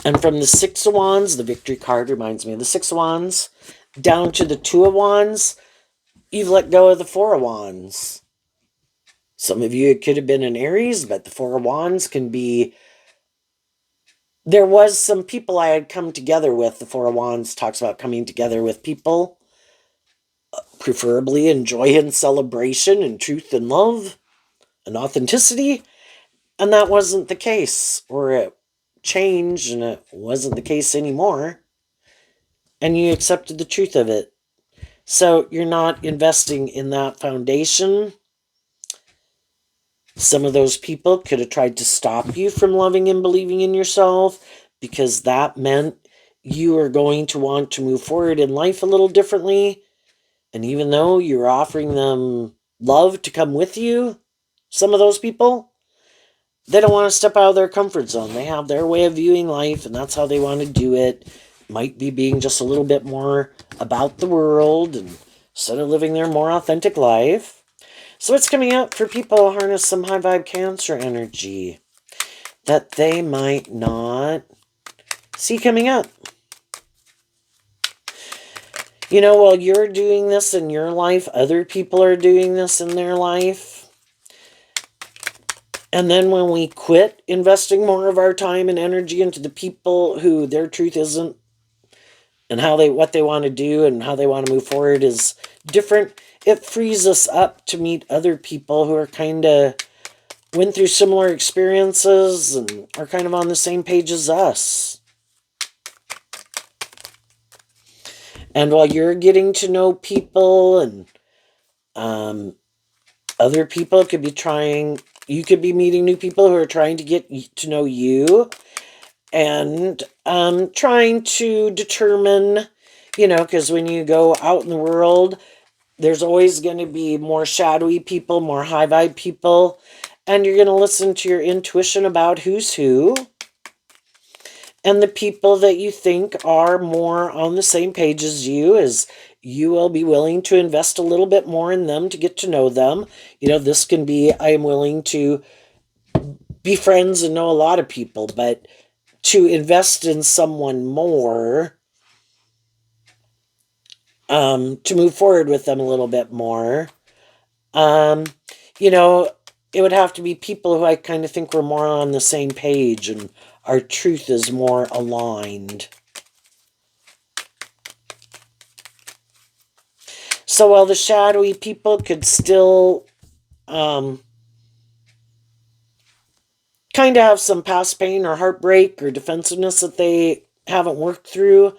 And from the Six of Wands, the Victory card reminds me of the Six of Wands, down to the Two of Wands, you've let go of the Four of Wands. Some of you, it could have been an Aries, but the Four of Wands can be... There was some people I had come together with. The Four of Wands talks about coming together with people, preferably in joy and celebration and truth and love and authenticity. And that wasn't the case, or it changed and it wasn't the case anymore. And you accepted the truth of it. So you're not investing in that foundation. Some of those people could have tried to stop you from loving and believing in yourself, because that meant you are going to want to move forward in life a little differently. And even though you're offering them love to come with you, some of those people, they don't want to step out of their comfort zone. They have their way of viewing life, and that's how they want to do it. Might be being just a little bit more about the world and instead of living their more authentic life. So what's coming up for people who harness some high vibe Cancer energy that they might not see coming up? You know, while you're doing this in your life, other people are doing this in their life. And then when we quit investing more of our time and energy into the people who their truth isn't, and what they want to do and how they want to move forward is different, it frees us up to meet other people who are kind of went through similar experiences and are kind of on the same page as us. And while you're getting to know people, and other people could be you could be meeting new people who are trying to get to know you, and trying to determine, because when you go out in the world, there's always going to be more shadowy people, more high vibe people, and you're going to listen to your intuition about who's who. And the people that you think are more on the same page as you will be willing to invest a little bit more in them to get to know them. This can be, I am willing to be friends and know a lot of people, but to invest in someone more, to move forward with them a little bit more, Um, you know, it would have to be people who I kind of think we're more on the same page and our truth is more aligned. So while the shadowy people could still kind of have some past pain or heartbreak or defensiveness that they haven't worked through,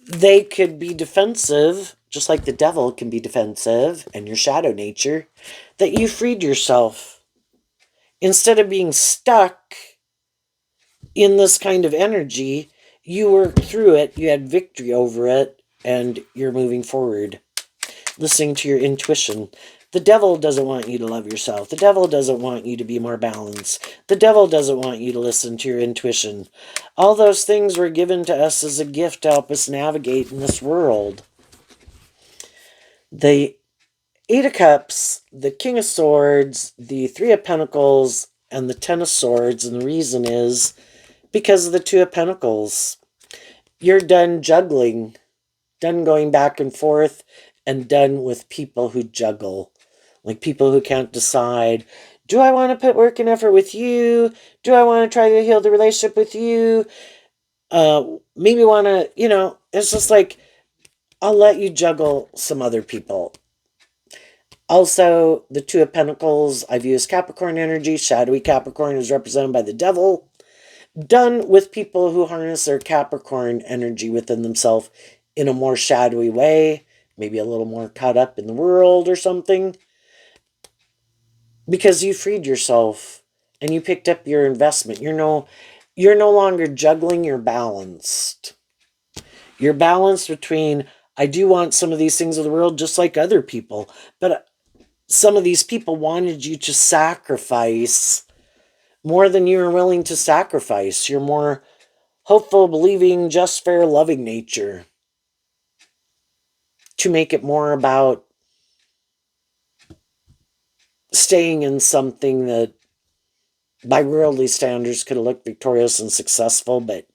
they could be defensive, just like the devil can be defensive and your shadow nature, that you freed yourself. Instead of being stuck in this kind of energy, you worked through it, you had victory over it, and you're moving forward, listening to your intuition. The devil doesn't want you to love yourself. The devil doesn't want you to be more balanced. The devil doesn't want you to listen to your intuition. All those things were given to us as a gift to help us navigate in this world. The Eight of Cups, the King of Swords, the Three of Pentacles, and the Ten of Swords, and the reason is because of the Two of Pentacles. You're done juggling, done going back and forth, and done with people who juggle. Like people who can't decide, do I want to put work and effort with you? Do I want to try to heal the relationship with you? Maybe want to, it's just like, I'll let you juggle some other people. Also, the Two of Pentacles, I view as Capricorn energy. Shadowy Capricorn is represented by the devil. Done with people who harness their Capricorn energy within themselves in a more shadowy way, maybe a little more caught up in the world or something. Because you freed yourself and you picked up your investment. You're no longer juggling, you're balanced. You're balanced between, I do want some of these things of the world just like other people, but some of these people wanted you to sacrifice more than you were willing to sacrifice. You're more hopeful, believing, just, fair, loving nature. To make it more about staying in something that by worldly standards could have looked victorious and successful, but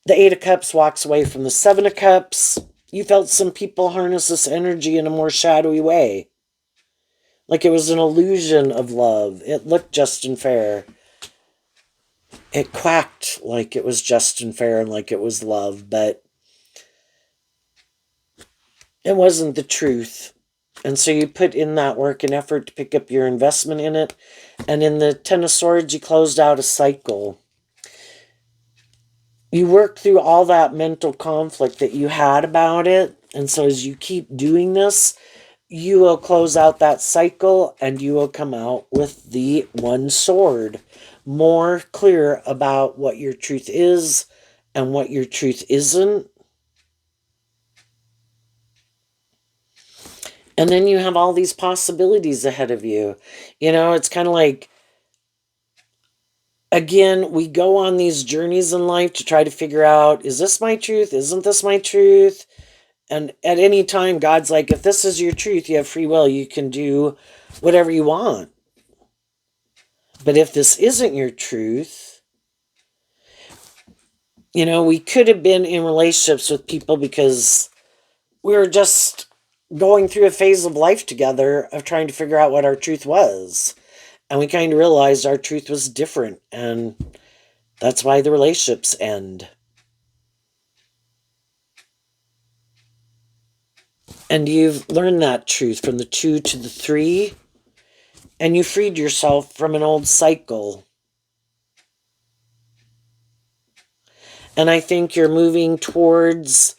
the Eight of Cups walks away from the Seven of Cups. You felt some people harness this energy in a more shadowy way. Like it was an illusion of love. It looked just and fair. It quacked like it was just and fair and like it was love, but it wasn't the truth. And so you put in that work and effort to pick up your investment in it. And in the Ten of Swords, you closed out a cycle. You worked through all that mental conflict that you had about it. And so as you keep doing this, you will close out that cycle and you will come out with the one sword. More clear about what your truth is and what your truth isn't. And then you have all these possibilities ahead of you. It's kind of like, again, we go on these journeys in life to try to figure out, is this my truth? Isn't this my truth? And at any time, God's like, if this is your truth, you have free will. You can do whatever you want. But if this isn't your truth, we could have been in relationships with people because we were just going through a phase of life together of trying to figure out what our truth was. And we kind of realized our truth was different. And that's why the relationships end. And you've learned that truth from the 2 to the 3. And you freed yourself from an old cycle. And I think you're moving towards,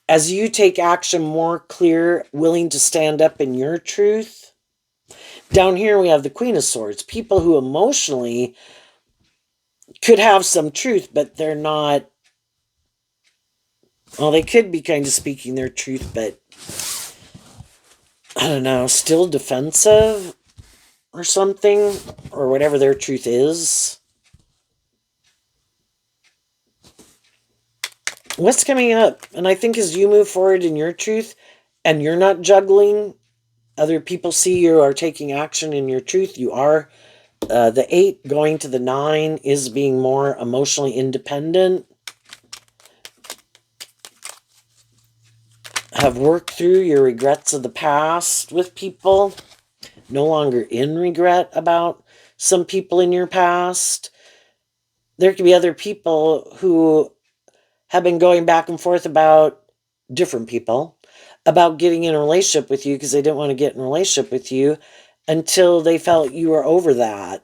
as you take action, more clear, willing to stand up in your truth. Down here we have the Queen of Swords. People who emotionally could have some truth, but they're not, well, they could be kind of speaking their truth, but I don't know, still defensive or something, or whatever their truth is. What's coming up? And I think as you move forward in your truth and you're not juggling, other people see you are taking action in your truth. You are. The 8 going to the 9 is being more emotionally independent. have worked through your regrets of the past with people, no longer in regret about some people in your past. There could be other people who have been going back and forth about different people about getting in a relationship with you because they didn't want to get in a relationship with you until they felt you were over that.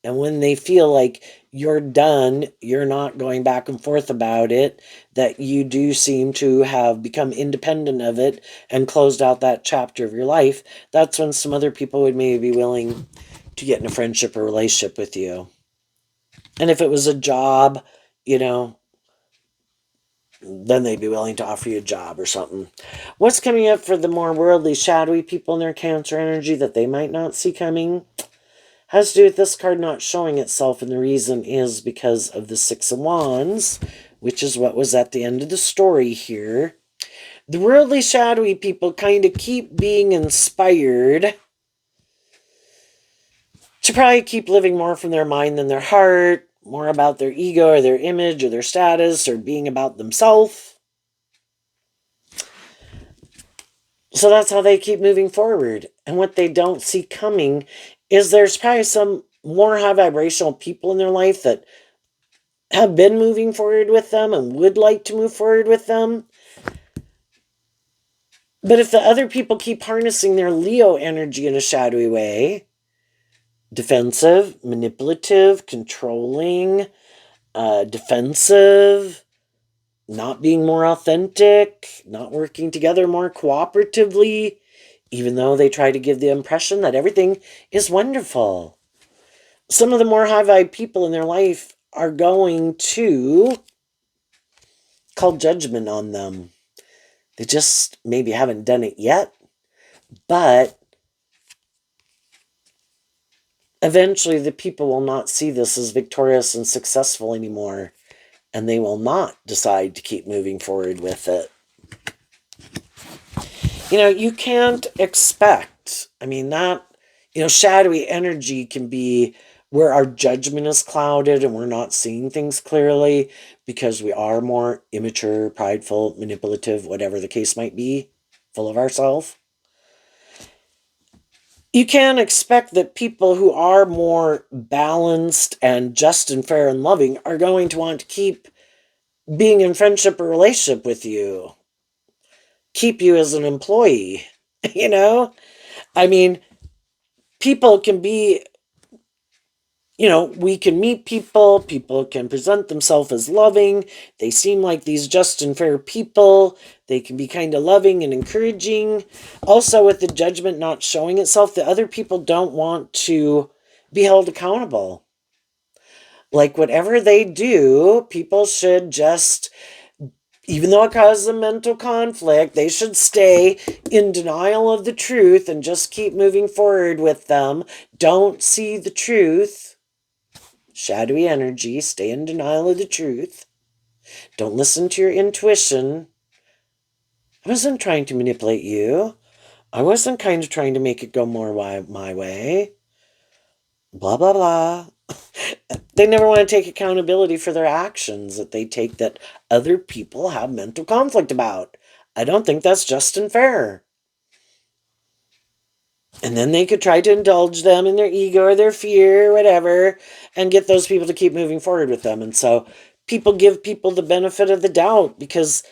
And when they feel like you're done, you're not going back and forth about it, that you do seem to have become independent of it and closed out that chapter of your life, that's when some other people would maybe be willing to get in a friendship or relationship with you. And if it was a job, you know, then they'd be willing to offer you a job or something. What's coming up for the more worldly, shadowy people in their Cancer energy that they might not see coming? Has to do with this card not showing itself, and the reason is because of the Six of Wands, which is what was at the end of the story here. The worldly, shadowy people kind of keep being inspired to probably keep living more from their mind than their heart, more about their ego or their image or their status or being about themselves. So that's how they keep moving forward. And what they don't see coming is there's probably some more high vibrational people in their life that have been moving forward with them and would like to move forward with them. But if the other people keep harnessing their Leo energy in a shadowy way, defensive, manipulative, controlling, defensive, not being more authentic, not working together more cooperatively, even though they try to give the impression that everything is wonderful. Some of the more high vibe people in their life are going to call judgment on them. They just maybe haven't done it yet, but eventually the people will not see this as victorious and successful anymore, and they will not decide to keep moving forward with it. You can't expect, shadowy energy can be where our judgment is clouded and we're not seeing things clearly because we are more immature, prideful, manipulative, whatever the case might be, full of ourselves. You can't expect that people who are more balanced and just and fair and loving are going to want to keep being in friendship or relationship with you, keep you as an employee, you know? I mean, people can be, we can meet people can present themselves as loving, they seem like these just and fair people, they can be kind of loving and encouraging. Also, with the judgment not showing itself, the other people don't want to be held accountable. Like, whatever they do, people should just, even though it causes a mental conflict, they should stay in denial of the truth and just keep moving forward with them. Don't see the truth. Shadowy energy, stay in denial of the truth. Don't listen to your intuition. I wasn't trying to manipulate you. I wasn't kind of trying to make it go more my way. Blah, blah, blah. They never want to take accountability for their actions that they take that other people have mental conflict about. I don't think that's just and fair. And then they could try to indulge them in their ego or their fear or whatever and get those people to keep moving forward with them. And so people give people the benefit of the doubt because,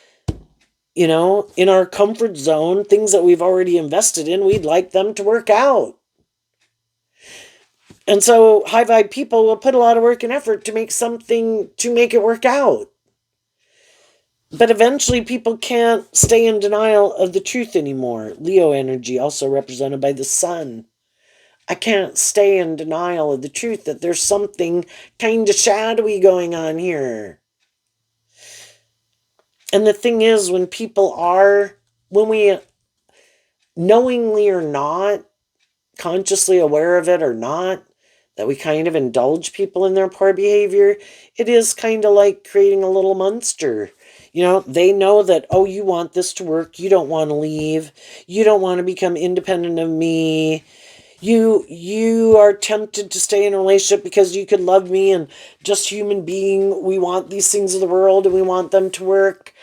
in our comfort zone, things that we've already invested in, we'd like them to work out. And so high vibe people will put a lot of work and effort to make it work out. But eventually people can't stay in denial of the truth anymore. Leo energy, also represented by the sun. I can't stay in denial of the truth that there's something kind of shadowy going on here. And the thing is, when we knowingly or not, consciously aware of it or not, that we kind of indulge people in their poor behavior, it is kind of like creating a little monster. They know that, oh, you want this to work, you don't want to leave, you don't want to become independent of me, you are tempted to stay in a relationship because you could love me and just human being, we want these things of the world and we want them to work.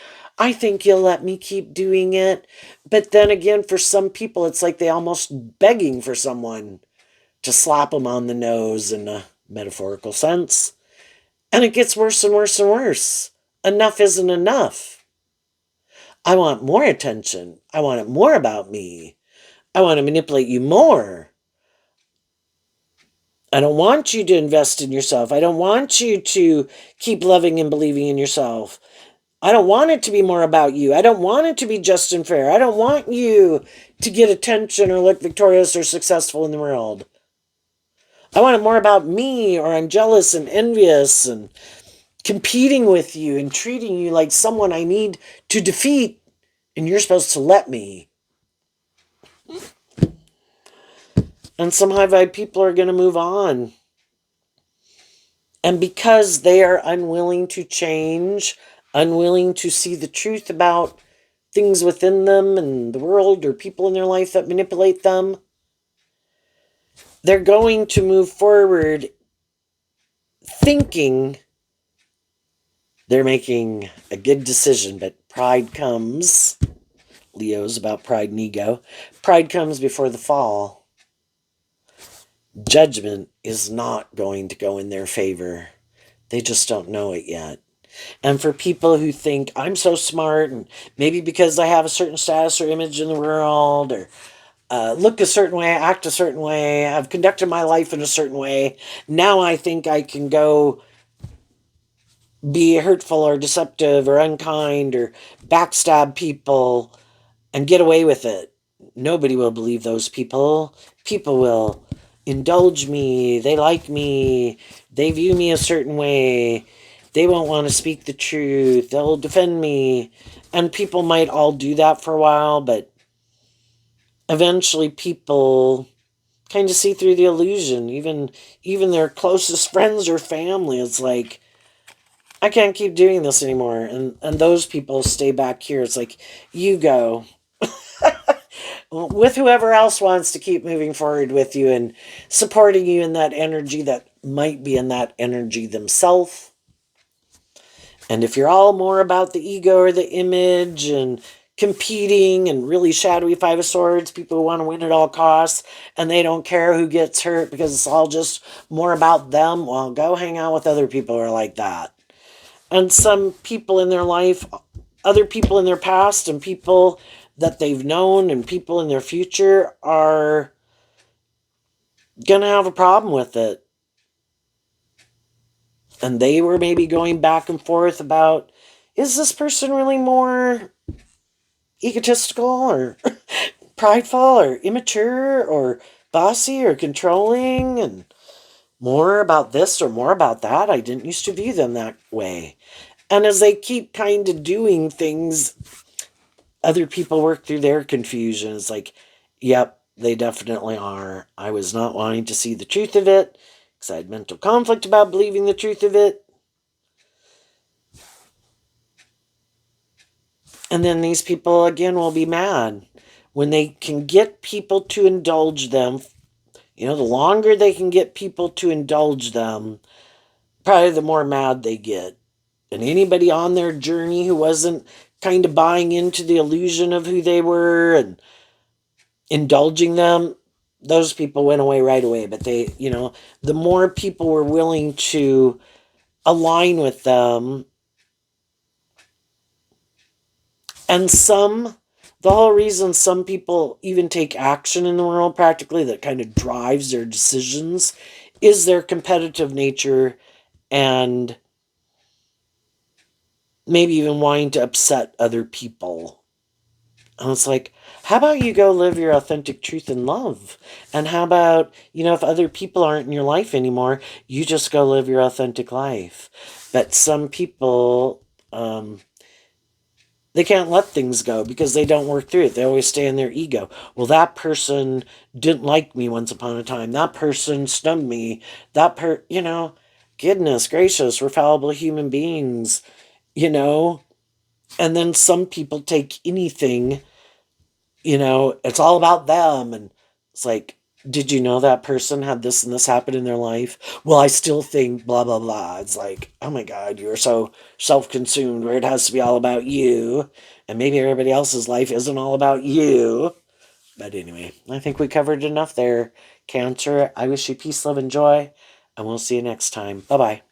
I think you'll let me keep doing it. But then again, for some people, it's like they almost begging for someone to slap them on the nose in a metaphorical sense. And it gets worse and worse and worse. Enough isn't enough. I want more attention. I want it more about me. I want to manipulate you more. I don't want you to invest in yourself. I don't want you to keep loving and believing in yourself. I don't want it to be more about you. I don't want it to be just and fair. I don't want you to get attention or look victorious or successful in the world. I want it more about me, or I'm jealous and envious and competing with you and treating you like someone I need to defeat, and you're supposed to let me. And some high vibe people are going to move on. And because they are unwilling to change, unwilling to see the truth about things within them and the world or people in their life that manipulate them, they're going to move forward thinking they're making a good decision, but pride comes. Leo's about pride and ego. Pride comes before the fall. Judgment is not going to go in their favor. They just don't know it yet. And for people who think I'm so smart, and maybe because I have a certain status or image in the world, or look a certain way, act a certain way, I've conducted my life in a certain way, now I think I can go be hurtful or deceptive or unkind or backstab people and get away with it. Nobody will believe those people. People will indulge me. They like me. They view me a certain way. They won't want to speak the truth. They'll defend me. And people might all do that for a while, but eventually people kind of see through the illusion. Even their closest friends or family, it's like, I can't keep doing this anymore. And those people stay back here. It's like, you go with whoever else wants to keep moving forward with you and supporting you in that energy that might be in that energy themselves. And if you're all more about the ego or the image and competing and really shadowy Five of Swords, people who want to win at all costs and they don't care who gets hurt because it's all just more about them, well, go hang out with other people who are like that. And some people in their life, other people in their past and people that they've known and people in their future are going to have a problem with it. And they were maybe going back and forth about, is this person really more egotistical or prideful or immature or bossy or controlling and more about this or more about that? I didn't used to view them that way. And as they keep kind of doing things, other people work through their confusion. It's like, yep, they definitely are. I was not wanting to see the truth of it because I had mental conflict about believing the truth of it. And then these people, again, will be mad when they can get people to indulge them. You know, the longer they can get people to indulge them, probably the more mad they get. And anybody on their journey who wasn't kind of buying into the illusion of who they were and indulging them, those people went away right away. But they, you know, the more people were willing to align with them, and the whole reason some people even take action in the world practically that kind of drives their decisions is their competitive nature and maybe even wanting to upset other people. And it's like, how about you go live your authentic truth and love? And how about, you know, if other people aren't in your life anymore, you just go live your authentic life. But some people, they can't let things go because they don't work through it. They always stay in their ego. Well, that person didn't like me once upon a time. That person snubbed me. You know, goodness gracious, we're fallible human beings, you know. And then some people take anything, you know, it's all about them. And it's like, Did you know that person had this and this happen in their life? Well, I still think blah, blah, blah. It's like, oh my God, you're so self consumed where it has to be all about you. And maybe everybody else's life isn't all about you. But anyway, I think we covered enough there, Cancer. I wish you peace, love, and joy. And we'll see you next time. Bye bye.